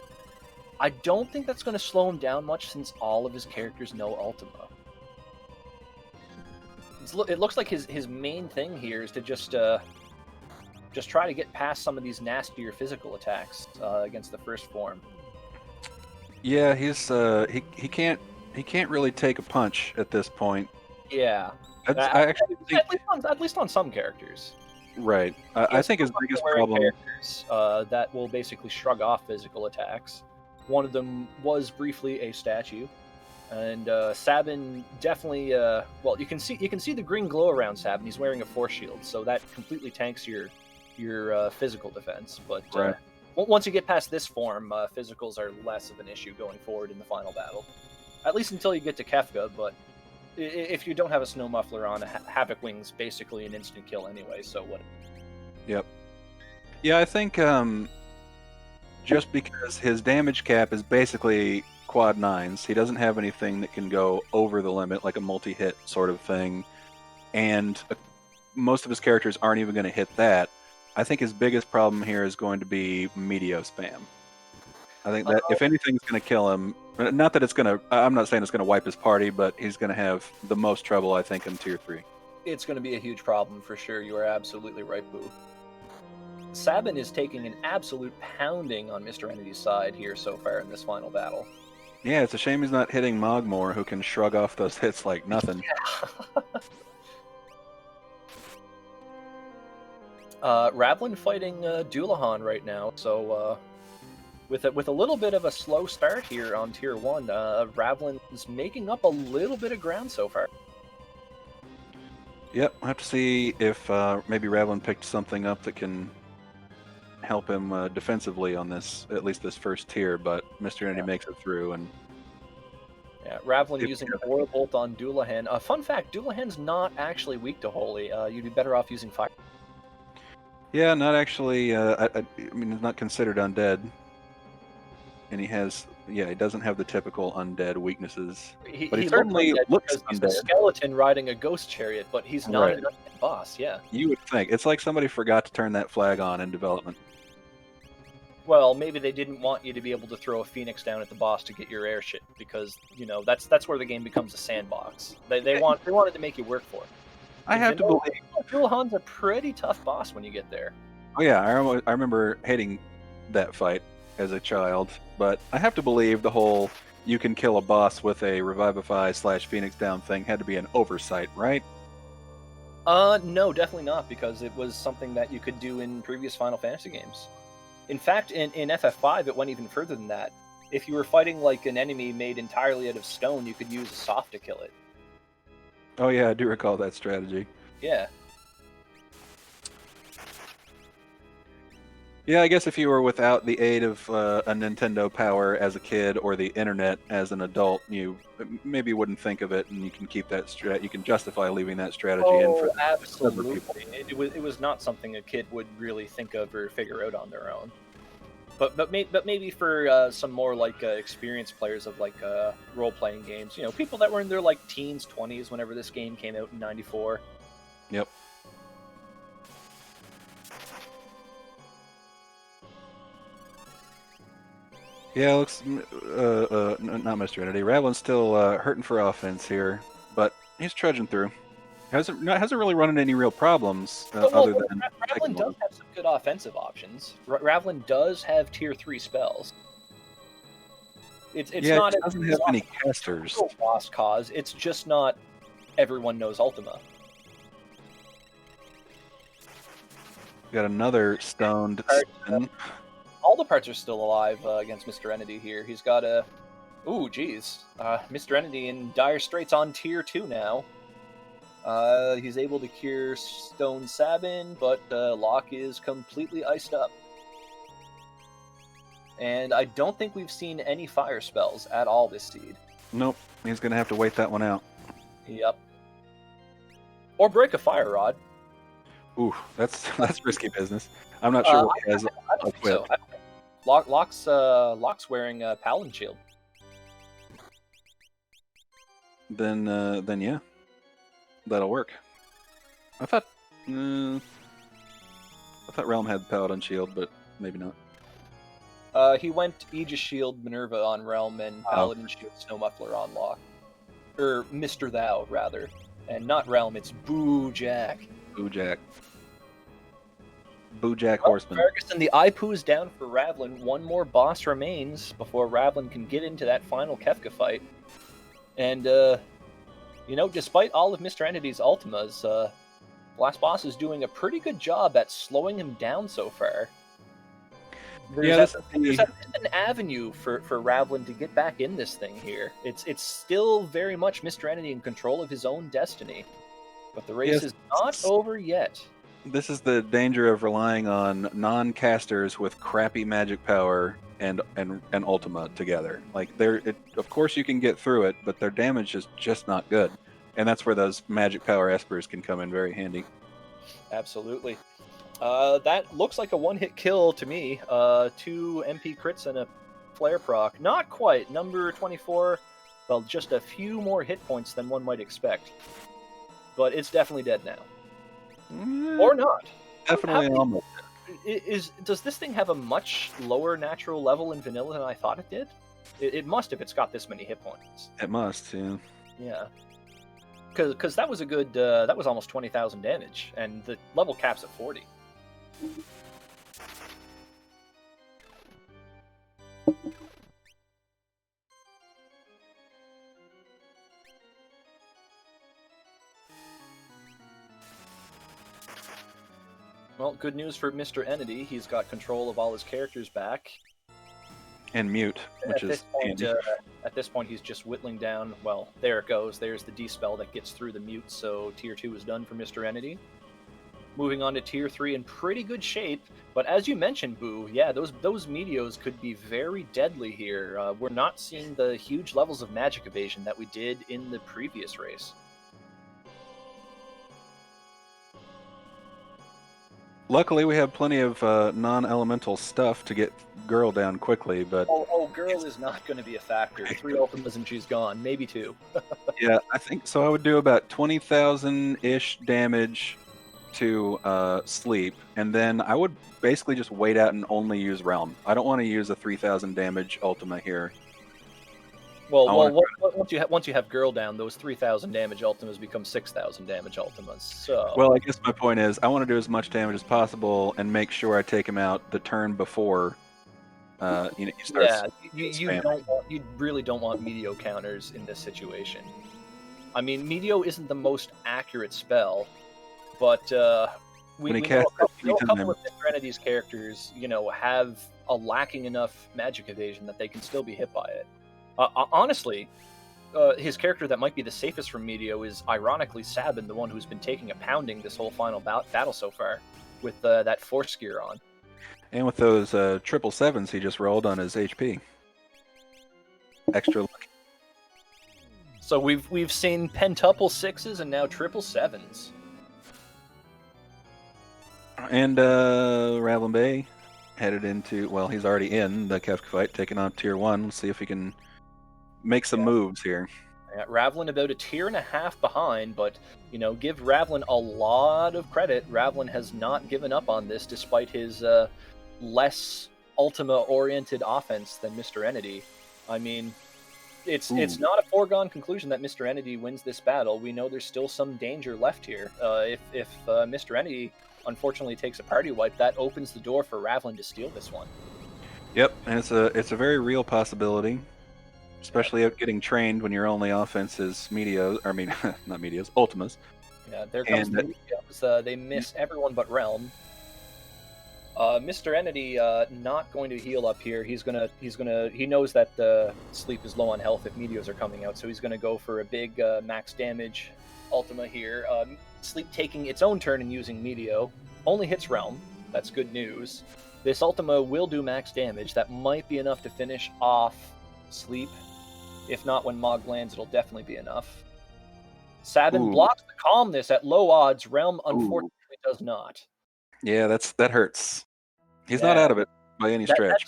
I don't think that's going to slow him down much since all of his characters know Ultima. It looks like his main thing here is to just try to get past some of these nastier physical attacks against the first form. Yeah, he's he can't really take a punch at this point. Yeah, I actually think, at least on some characters. right. I think his biggest problem. Characters that will basically shrug off physical attacks. One of them was briefly a statue, and Sabin definitely. Well, you can see the green glow around Sabin. He's wearing a force shield, so that completely tanks your physical defense. But Right. Once you get past this form, physicals are less of an issue going forward in the final battle. At least until you get to Kefka. But if you don't have a snow muffler on, Havoc Wing's basically an instant kill anyway. So what? Yep. Yeah, I think just because his damage cap is basically quad 9s, he doesn't have anything that can go over the limit, like a multi-hit sort of thing, and most of his characters aren't even going to hit that. I think his biggest problem here is going to be Meteo spam. I think that if anything's going to kill him, not that it's going to, I'm not saying it's going to wipe his party, but he's going to have the most trouble, I think, in Tier 3. It's going to be a huge problem for sure. You are absolutely right, Boo. Sabin is taking an absolute pounding on Mr. Entity's side here so far in this final battle. Yeah, it's a shame he's not hitting Mogmore, who can shrug off those hits like nothing. Ravlin fighting Dullahan right now, so with a little bit of a slow start here on Tier 1, Ravlin is making up a little bit of ground so far. Yep, I'll have to see if maybe Ravlin picked something up that can help him defensively on this, at least this first tier, but Mr. Entity makes it through. And yeah, Ravlin using Aura Bolt on Dullahan. Fun fact, Dullahan's not actually weak to Holy. You'd be better off using Fire. Yeah, not actually, I mean, he's not considered undead. And he doesn't have the typical undead weaknesses. But he certainly looks undead. He's a skeleton riding a ghost chariot, but he's not an undead boss, yeah. You would think. It's like somebody forgot to turn that flag on in development. Well, maybe they didn't want you to be able to throw a phoenix down at the boss to get your airship, because, that's where the game becomes a sandbox. They wanted to make you work for it. I have to believe Dullahan's a pretty tough boss when you get there. Oh yeah, I remember hating that fight as a child, but I have to believe the whole you can kill a boss with a Revivify / Phoenix Down thing had to be an oversight, right? No, definitely not, because it was something that you could do in previous Final Fantasy games. In fact, in FF5, it went even further than that. If you were fighting like an enemy made entirely out of stone, you could use a soft to kill it. Oh yeah, I do recall that strategy. Yeah. Yeah, I guess if you were without the aid of a Nintendo Power as a kid or the internet as an adult, you maybe wouldn't think of it, and you can keep that you can justify leaving that strategy in for absolutely. It was not something a kid would really think of or figure out on their own. But maybe for some more like experienced players of like role playing games, people that were in their like teens, 20s whenever this game came out in '94. Yep. Yeah, looks not Mr. Entity. Ravlin's still hurting for offense here, but he's trudging through. Hasn't really run into any real problems other than. Ravlin does have some good offensive options. Ravlin does have Tier 3 spells. It's not. It doesn't have any casters. Lost cause. It's just not. Everyone knows Ultima. Got another stoned. All the parts are still alive against Mr. Entity here. He's got a... Ooh, geez. Mr. Entity in dire straits on Tier 2 now. He's able to cure Stone Sabin, but Locke is completely iced up. And I don't think we've seen any fire spells at all this seed. Nope. He's going to have to wait that one out. Yep. Or break a fire rod. Ooh, that's risky business. I'm not sure what he has. I don't think so. Locke's wearing a Paladin shield. Then yeah, that'll work. I thought Realm had the Paladin shield, but maybe not. He went Aegis Shield Minerva on Realm and Paladin Shield Snow Muffler on Locke. Or Mr. Thou, rather. And not Realm, it's Boojak. Boojak Horseman. Ferguson, the Ipu is down for Ravlin. One more boss remains before Ravlin can get into that final Kefka fight. And, despite all of Mr. Entity's Ultimas, last boss is doing a pretty good job at slowing him down so far. There's an avenue for Ravlin to get back in this thing here. It's still very much Mr. Entity in control of his own destiny. But the race is not over yet. This is the danger of relying on non-casters with crappy magic power and Ultima together. Like of course you can get through it, but their damage is just not good, and that's where those magic power espers can come in very handy. Absolutely. That looks like a one-hit kill to me. 2 MP crits and a flare proc. Not quite. Number 24. Well, just a few more hit points than one might expect, but it's definitely dead now. Or not. Definitely almost. Does this thing have a much lower natural level in vanilla than I thought it did? It must if it's got this many hit points. It must, yeah. Yeah. Because that was a good... that was almost 20,000 damage, and the level cap's at 40. Well, good news for Mr. Entity. He's got control of all his characters back. And mute, which At is this point, handy. at this point, he's just whittling down. Well, there it goes. There's the D-spell that gets through the mute. So tier 2 is done for Mr. Entity. Moving on to tier 3 in pretty good shape. But as you mentioned, Boo, yeah, those Meteos could be very deadly here. We're not seeing the huge levels of magic evasion that we did in the previous race. Luckily, we have plenty of non-elemental stuff to get Girl down quickly, but Oh, Girl is not going to be a factor. 3 ultimas and she's gone. Maybe 2. yeah, I think so. I would do about 20,000-ish damage to Sleep, and then I would basically just wait out and only use Realm. I don't want to use a 3,000 damage Ultima here. Well, once you have Girl down, those 3,000 damage ultimas become 6,000 damage ultimas. So Well, I guess my point is I want to do as much damage as possible and make sure I take him out the turn before he starts. Yeah, you really don't want Meteo counters in this situation. I mean, Meteo isn't the most accurate spell, but we know a couple of Mr. Entity's characters, have a lacking enough magic evasion that they can still be hit by it. Honestly, his character that might be the safest from Meteo is, ironically, Sabin, the one who's been taking a pounding this whole final battle so far, with that Force Gear on. And with those 777s he just rolled on his HP. Extra lucky. So we've seen pentuple 6s and now 777s. And Ravlin Bay headed into, well, he's already in the Kefka fight, taking on tier 1. Let's see if he can make some moves here. Yeah, Ravlin about a tier and a half behind, but give Ravlin a lot of credit. Ravlin has not given up on this despite his less Ultima-oriented offense than Mr. Entity. I mean, it's not a foregone conclusion that Mr. Entity wins this battle. We know there's still some danger left here. If Mr. Entity unfortunately takes a party wipe, that opens the door for Ravlin to steal this one. Yep, and it's a very real possibility. Especially at getting trained when your only offense is Meteos, I mean, not Meteos, Ultimas. Yeah, there comes the Meteos. They miss everyone but Realm. Mr. Entity not going to heal up here. He knows that Sleep is low on health if Meteos are coming out, so he's gonna go for a big max damage Ultima here. Sleep taking its own turn and using Meteo only hits Realm. That's good news. This Ultima will do max damage. That might be enough to finish off Sleep. If not, when Mog lands, it'll definitely be enough. Sabin blocks the calmness at low odds. Realm unfortunately does not. Yeah, that hurts. He's not out of it by any stretch.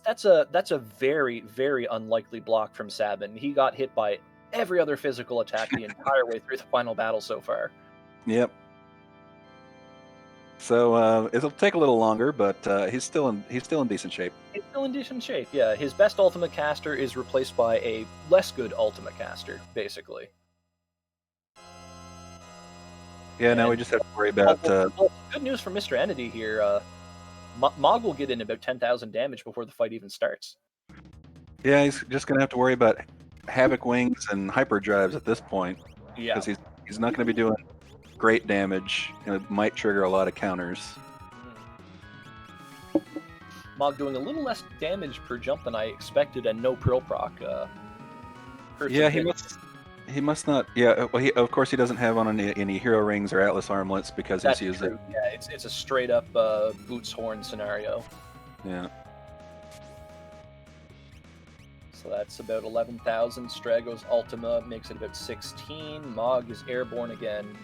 That's a very, very unlikely block from Sabin. He got hit by every other physical attack the entire way through the final battle so far. Yep. So it'll take a little longer, but he's still in decent shape. He's still in decent shape. Yeah, his best Ultima caster is replaced by a less good Ultima caster, basically. Yeah, now we just have to worry about. Good news for Mr. Entity here. Mog will get in about 10,000 damage before the fight even starts. Yeah, he's just gonna have to worry about Havoc Wings and Hyperdrives at this point. Yeah, because he's not going to be doing great damage, and it might trigger a lot of counters. Mog doing a little less damage per jump than I expected, and no Pearl proc. Yeah, he must not. Yeah, well, of course he doesn't have on any hero rings or Atlas armlets because he's using. Yeah, it's a straight up Boots Horn scenario. Yeah. So that's about 11,000. Strago's Ultima makes it about 16. Mog is airborne again.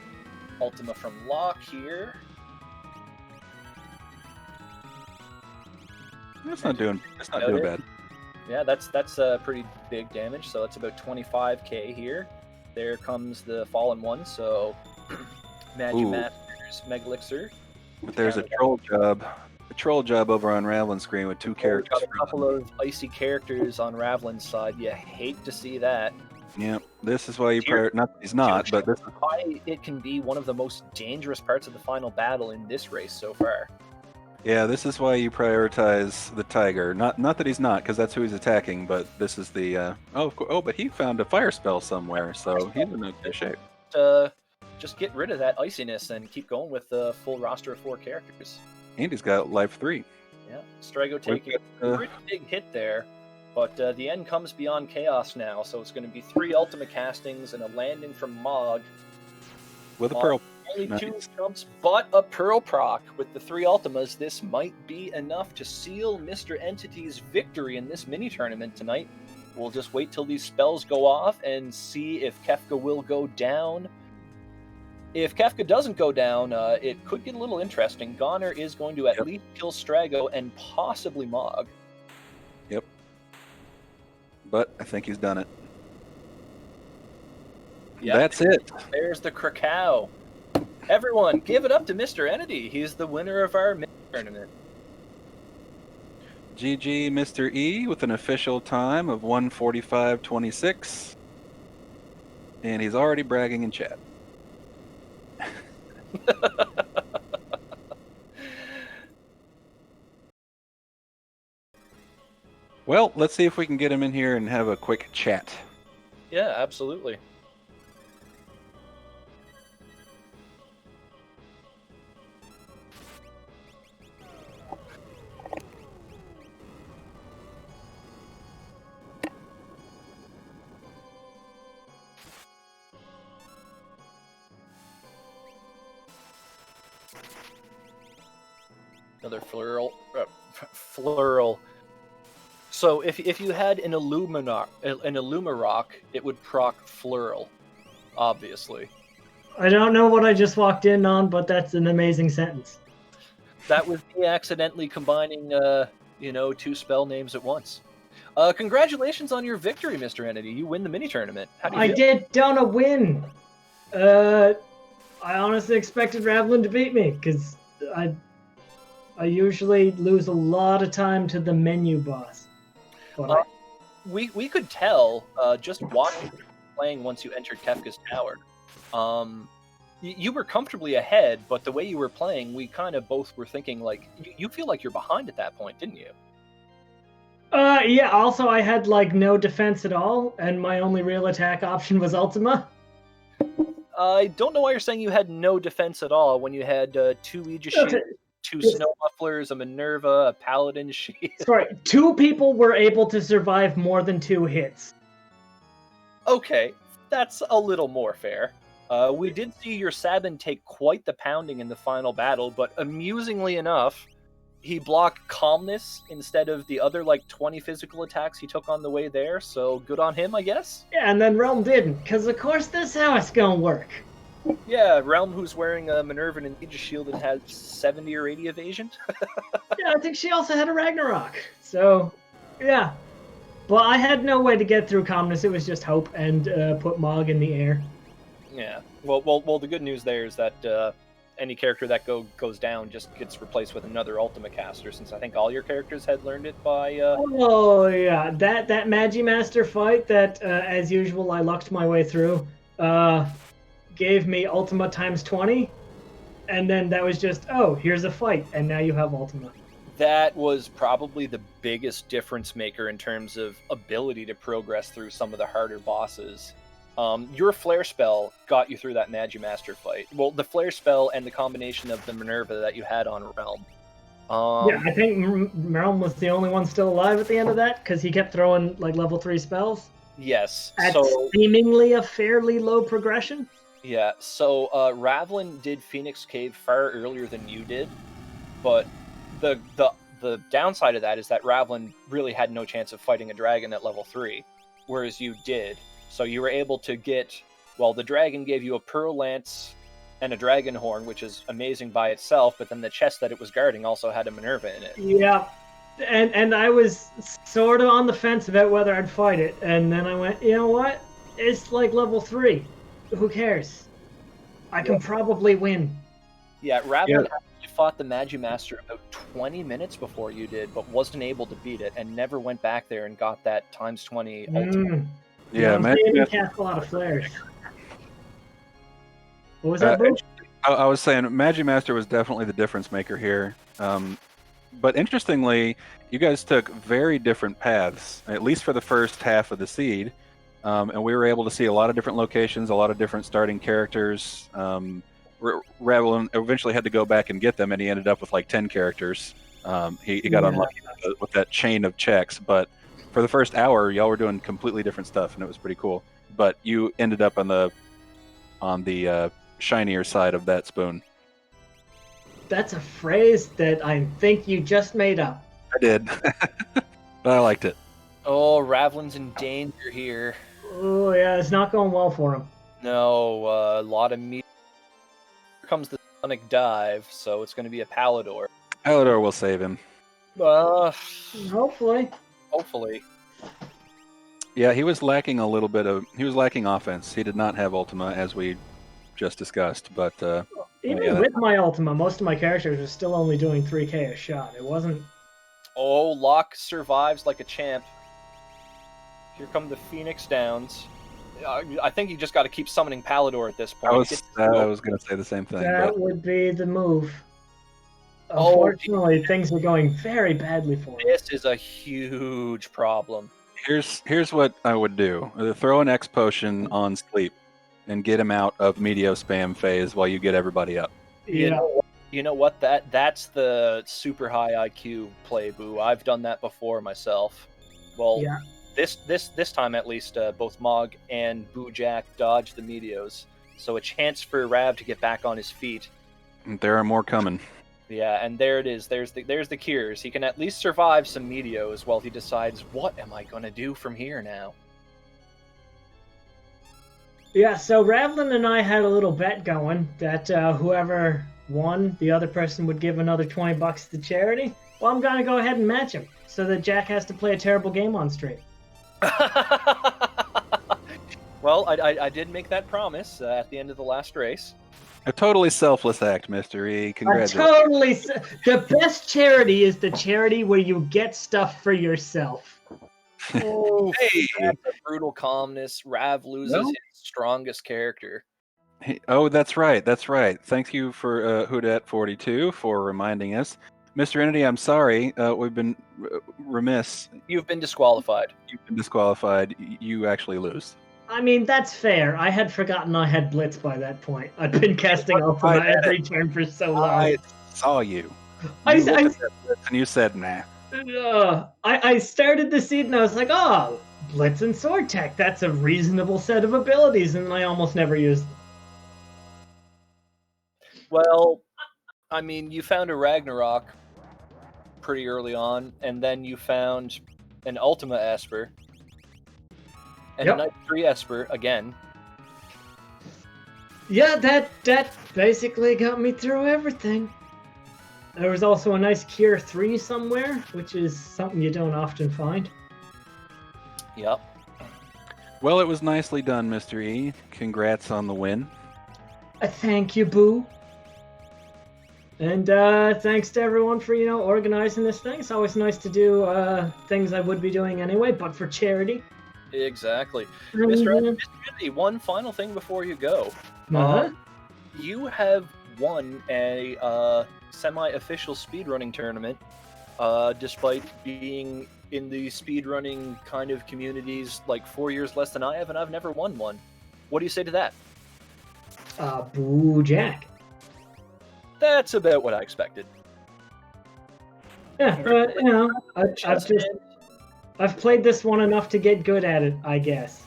Ultima from Locke here. It's not doing bad. Yeah, that's pretty big damage. So it's about 25k here. There comes the Fallen One. So Magimasters Megalixir. But there's a troll job over on Ravlin's screen with two characters. Got a couple of icy characters on Ravlin's side. You hate to see that. Yeah, this is why you not he's not, but this is why it can be one of the most dangerous parts of the final battle in this race so far. Yeah, this is why you prioritize the Tiger. Not that he's not, because that's who he's attacking, but this is the but he found a fire spell somewhere, so he's in good shape. just get rid of that iciness and keep going with the full roster of 4 characters. Andy's got life 3. Yeah, Strago taking a pretty big hit there, but the end comes beyond chaos now, so it's going to be 3 Ultima castings and a landing from Mog. With a Pearl. Only 2 jumps, but a Pearl proc. With the 3 Ultimas, this might be enough to seal Mr. Entity's victory in this mini-tournament tonight. We'll just wait till these spells go off and see if Kefka will go down. If Kefka doesn't go down, it could get a little interesting. Goner is going to at least kill Strago and possibly Mog. Yep. But I think he's done it. Yep. That's it. There's the Krakow. Everyone, give it up to Mr. Entity. He's the winner of our mini-tournament. GG Mr. E with an official time of 1:45.26. And he's already bragging in chat. Well, let's see if we can get him in here and have a quick chat. Yeah, absolutely. Another Flurl. So if you had an Illumarock, it would proc Flurl, obviously. I don't know what I just walked in on, but that's an amazing sentence. That was me accidentally combining, 2 spell names at once. Congratulations on your victory, Mr. Entity. You win the mini-tournament. How do you feel? I did Donna win. I honestly expected Ravlin to beat me, because I usually lose a lot of time to the menu boss. But we could tell just watching playing once you entered Kefka's Tower. You were comfortably ahead, but the way you were playing, we kind of both were thinking, like, you feel like you're behind at that point, didn't you? Yeah, also I had, no defense at all, and my only real attack option was Ultima. I don't know why you're saying you had no defense at all when you had 2 Aegis Shields, 2 Snow Mufflers, a Minerva, a Paladin Shield. Sorry, 2 people were able to survive more than 2 hits. Okay, that's a little more fair. We did see your Sabin take quite the pounding in the final battle, but amusingly enough, he blocked Calmness instead of the other, 20 physical attacks he took on the way there, so good on him, I guess? Yeah, and then Realm didn't, because of course that's how it's gonna work. Yeah, Realm, who's wearing a Minerva and Aegis Shield and has 70 or 80 evasion. Yeah, I think she also had a Ragnarok, so, yeah. But I had no way to get through Calmness, it was just hope and put Mog in the air. Yeah, well, the good news there is that any character that goes down just gets replaced with another Ultima caster, since I think all your characters had learned it by... Oh, yeah, that Magimaster fight that, as usual, I lucked my way through, gave me Ultima times 20, and then that was just, oh, here's a fight, and now you have Ultima. That was probably the biggest difference maker in terms of ability to progress through some of the harder bosses. Your Flare spell got you through that Magimaster fight. Well, the Flare spell and the combination of the Minerva that you had on Realm. Yeah, I think Realm was the only one still alive at the end of that, because he kept throwing, level 3 spells. Yes. At seemingly a fairly low progression. Yeah, so Ravlin did Phoenix Cave far earlier than you did, but the downside of that is that Ravlin really had no chance of fighting a dragon at level 3, whereas you did. So you were able to get, the dragon gave you a Pearl Lance and a Dragon Horn, which is amazing by itself, but then the chest that it was guarding also had a Minerva in it. Yeah, and I was sort of on the fence about whether I'd fight it, and then I went, you know what? It's level 3. Who cares? I can probably win. Yeah, Ravlin actually fought the Magimaster about 20 minutes before you did, but wasn't able to beat it, and never went back there and got that times 20 ultimate. Yeah, Magimaster cast a lot of flares. What was that, Boo? I was saying Magimaster was definitely the difference maker here. But interestingly, you guys took very different paths, at least for the first half of the seed. and we were able to see a lot of different locations, a lot of different starting characters. Ravlin eventually had to go back and get them, and he ended up with like 10 characters. He got unlucky with that chain of checks, but for the first hour, y'all were doing completely different stuff, and it was pretty cool. But you ended up on the shinier side of that spoon. That's a phrase that I think you just made up. I did, but I liked it. Oh, Ravlin's in danger here. Oh yeah, it's not going well for him. No, a lot of meat. Here comes the Sonic Dive, so it's going to be a Palador. Palador will save him. Hopefully. Hopefully. Yeah, he was lacking offense. He did not have Ultima, as we just discussed, but Even with my Ultima, most of my characters are still only doing 3k a shot. It wasn't... Oh, Locke survives like a champ. Here come the Phoenix Downs. I think you just got to keep summoning Palador at this point. I was going to say the same thing. That would be the move. Unfortunately, things are going very badly for him. This is a huge problem. Here's what I would do. Throw an X potion on Sleep and get him out of Meteo spam phase while you get everybody up. Yeah. You know what? That's the super high IQ play, Boo. I've done that before myself. Well, yeah. This time at least, both Mog and Boo Jack dodged the Meteos, so a chance for Rav to get back on his feet. There are more coming. Yeah, and there it is. There's the cures. He can at least survive some Meteos while he decides, what am I going to do from here now? Yeah, so Ravlin and I had a little bet going that whoever won, the other person would give another $20 to charity. Well, I'm going to go ahead and match him so that Jack has to play a terrible game on stream. Well, I did make that promise at the end of the last race. A totally selfless act, Mr. E. Congratulations. The best charity is the charity where you get stuff for yourself. Oh, hey! That's a brutal calmness. Rav loses his strongest character. Hey, that's right. Thank you for Hudat42 for reminding us. Mr. Entity, I'm sorry. We've been remiss. You've been disqualified. You actually lose. I mean, that's fair. I had forgotten I had Blitz by that point. I've been casting Ultima every turn for so long. I saw you. And you said, nah. I started the seed and I was like, oh, Blitz and Sword Tech. That's a reasonable set of abilities, and I almost never used them. Well, I mean, you found a Ragnarok pretty early on, and then you found an Ultima Esper. And a Night 3 Esper again. Yeah, that basically got me through everything. There was also a nice Cure 3 somewhere, which is something you don't often find. Yep. Well, it was nicely done, Mr. E. Congrats on the win. Thank you, Boo. And thanks to everyone for, organizing this thing. It's always nice to do things I would be doing anyway, but for charity. Exactly. Mr. Andy, one final thing before you go. You have won a semi-official speedrunning tournament, despite being in the speedrunning kind of communities like 4 years less than I have, and I've never won one. What do you say to that? Boo Jack. That's about what I expected. Yeah, I've played this one enough to get good at it, I guess.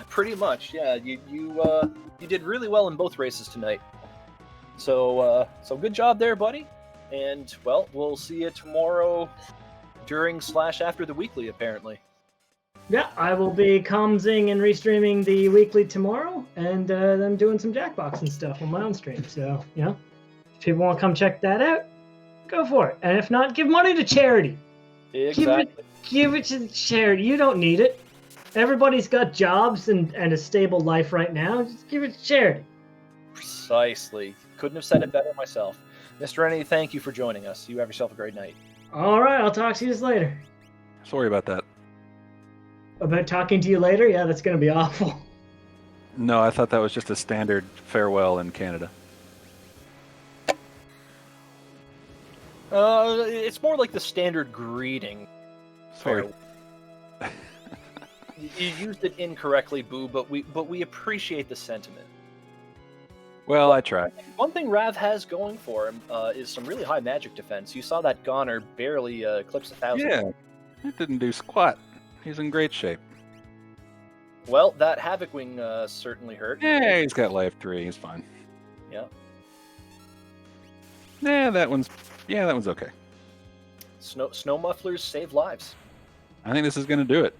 Pretty much, yeah. You did really well in both races tonight. So good job there, buddy. And well, we'll see you tomorrow during/after the weekly, apparently. Yeah, I will be comsing and restreaming the weekly tomorrow, and then doing some Jackbox and stuff on my own stream. So, if people want to come check that out, go for it. And if not, give money to charity. Exactly. Give it to the charity. You don't need it. Everybody's got jobs and a stable life right now. Just give it to charity. Precisely. Couldn't have said it better myself. Mr. Rennie, thank you for joining us. You have yourself a great night. All right, I'll talk to you later. Sorry about that. About talking to you later? Yeah, that's going to be awful. No, I thought that was just a standard farewell in Canada. It's more like the standard greeting. Sorry. You used it incorrectly, Boo, but we appreciate the sentiment. Well, I tried. One thing Rav has going for him is some really high magic defense. You saw that Goner barely eclipse 1,000. Yeah, it didn't do squat. He's in great shape. Well, that Havoc Wing certainly hurt. Yeah, he's got life 3. He's fine. Yeah. Yeah, that one's okay. Snow mufflers save lives. I think this is going to do it.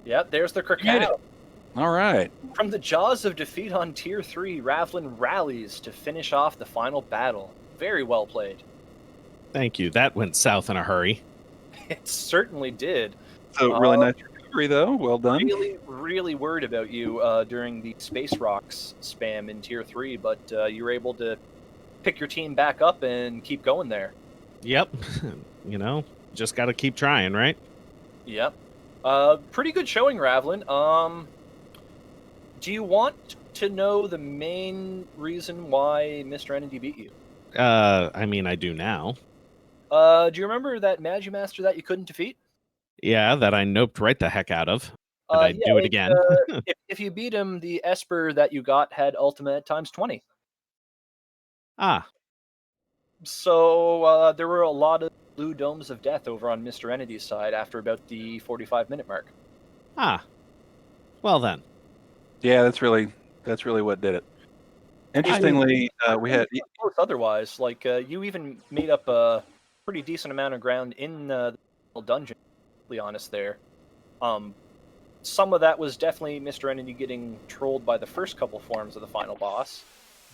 Yeah, there's the Made it. Krakow. All right. From the jaws of defeat on Tier 3, Ravlin rallies to finish off the final battle. Very well played. Thank you. That went south in a hurry. It certainly did. So really nice recovery, though. Well done. Really, really worried about you during the Space Rocks spam in Tier 3, but you were able to pick your team back up and keep going there. Yep. Just got to keep trying, right? Yep. Pretty good showing, Ravlin. Do you want to know the main reason why Mr. Entity beat you? I do now. Do you remember that Magimaster that you couldn't defeat? Yeah, that I noped right the heck out of. Did I do it again? if you beat him, the Esper that you got had ultimate times 20. Ah, So there were a lot of blue domes of death over on Mr. Entity's side after about the 45-minute mark. Well then. Yeah, that's really what did it. Interestingly, we had Close otherwise. Like you even made up a pretty decent amount of ground in the dungeon. To be honest, there. Some of that was definitely Mr. Entity getting trolled by the first couple forms of the final boss,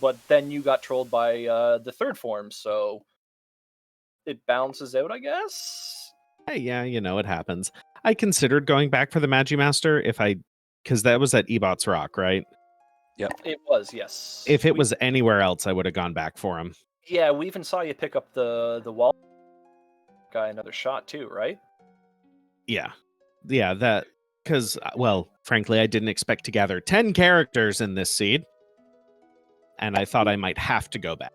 but then you got trolled by the third form, so it balances out, I guess. Hey, yeah, it happens. I considered going back for the Magimaster because that was at Ebot's Rock, right? It was, yes. If it was anywhere else, I would have gone back for him. Yeah, we even saw you pick up the wall guy another shot too, right? Yeah, that because frankly, I didn't expect to gather 10 characters in this seed, and I thought I might have to go back.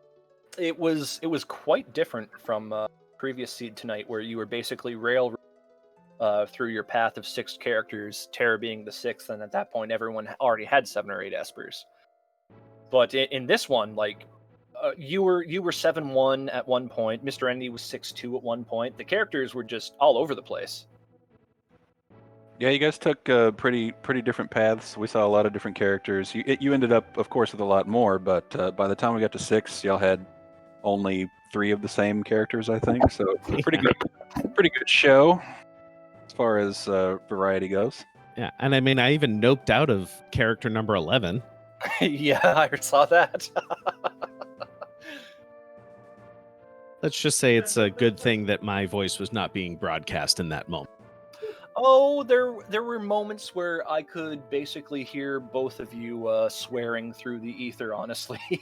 It was quite different from previous seed tonight, where you were basically railroading through your path of 6 characters, Terra being the 6th, and at that point, everyone already had 7 or 8 Espers. But in this one, like you were 7-1 at one point, Mr. Entity was 6-2 at one point. The characters were just all over the place. Yeah, you guys took pretty different paths. We saw a lot of different characters. You ended up, of course, with a lot more, but by the time we got to 6, y'all had only 3 of the same characters, I think. So pretty good show as far as variety goes. Yeah, and I even noped out of character number 11. Yeah, I saw that. Let's just say it's a good thing that my voice was not being broadcast in that moment. Oh, there were moments where I could basically hear both of you swearing through the ether, honestly. You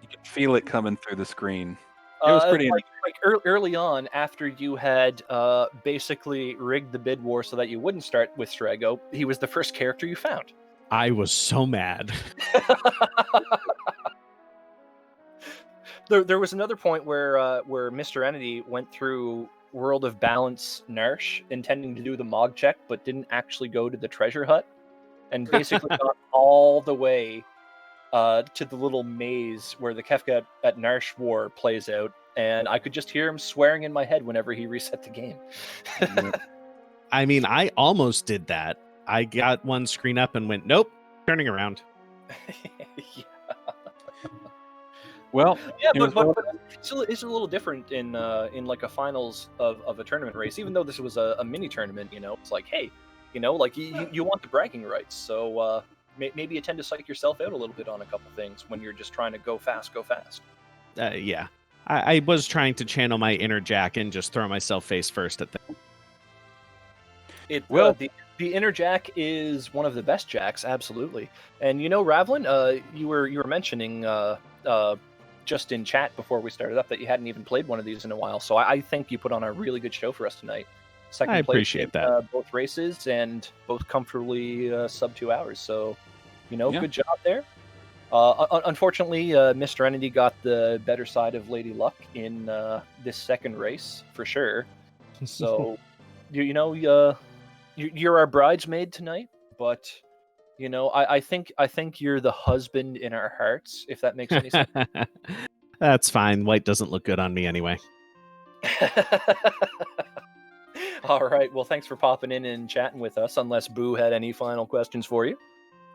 could feel it coming through the screen. It was pretty. Early on, after you had basically rigged the bid war so that you wouldn't start with Strago, he was the first character you found. I was so mad. There was another point where Mr. Entity went through World of Balance Narsh, intending to do the Mog check, but didn't actually go to the treasure hut, and basically got all the way to the little maze where the Kefka at Narsh War plays out, and I could just hear him swearing in my head whenever he reset the game. I almost did that. I got one screen up and went, nope, turning around. Yeah. Well, yeah, but it's a little different in like a finals of a tournament race. Even though this was a mini tournament, it's like, hey, like you want the bragging rights. So maybe you tend to psych yourself out a little bit on a couple things when you're just trying to go fast. Yeah, I was trying to channel my inner Jack and just throw myself face first at them. The inner Jack is one of the best Jacks, absolutely. And Ravlin, you were mentioning just in chat before we started up that you hadn't even played one of these in a while. So I think you put on a really good show for us tonight. Second I place appreciate in, that. Both races and both comfortably sub 2 hours. So, Yeah. Good job there. Unfortunately, Mr. Entity got the better side of Lady Luck in this second race for sure. So you're our bridesmaid tonight, but I think you're the husband in our hearts, if that makes any sense. That's fine. White doesn't look good on me anyway. All right. Well, thanks for popping in and chatting with us. Unless Boo had any final questions for you.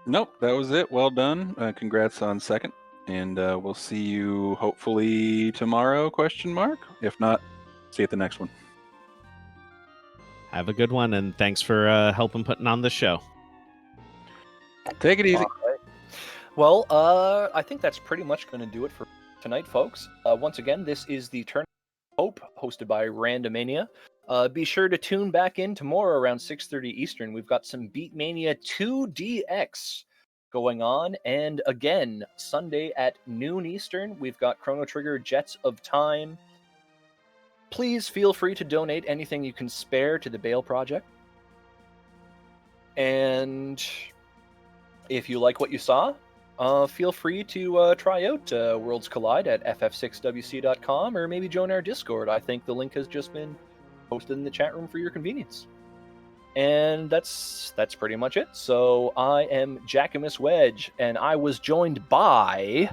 Nope, that was it. Well done. Congrats on second, and we'll see you hopefully tomorrow? ? If not, see you at the next one. Have a good one, and thanks for helping putting on the show. Take it easy. All right. Well, I think that's pretty much going to do it for tonight, folks. Once again, this is the Tournament of Hope, hosted by Randomania. Be sure to tune back in tomorrow around 6:30 Eastern. We've got some Beatmania 2DX going on, and again, Sunday at noon Eastern, we've got Chrono Trigger Jets of Time. Please feel free to donate anything you can spare to the Bale Project. And if you like what you saw, feel free to try out Worlds Collide at ff6wc.com, or maybe join our Discord. I think the link has just been posted in the chat room for your convenience. And that's pretty much it. So I am Jackamus Wedge, and I was joined by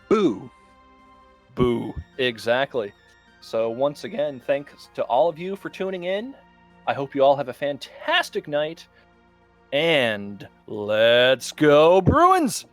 Boo. Boo. Exactly. So once again, thanks to all of you for tuning in. I hope you all have a fantastic night. And let's go Bruins!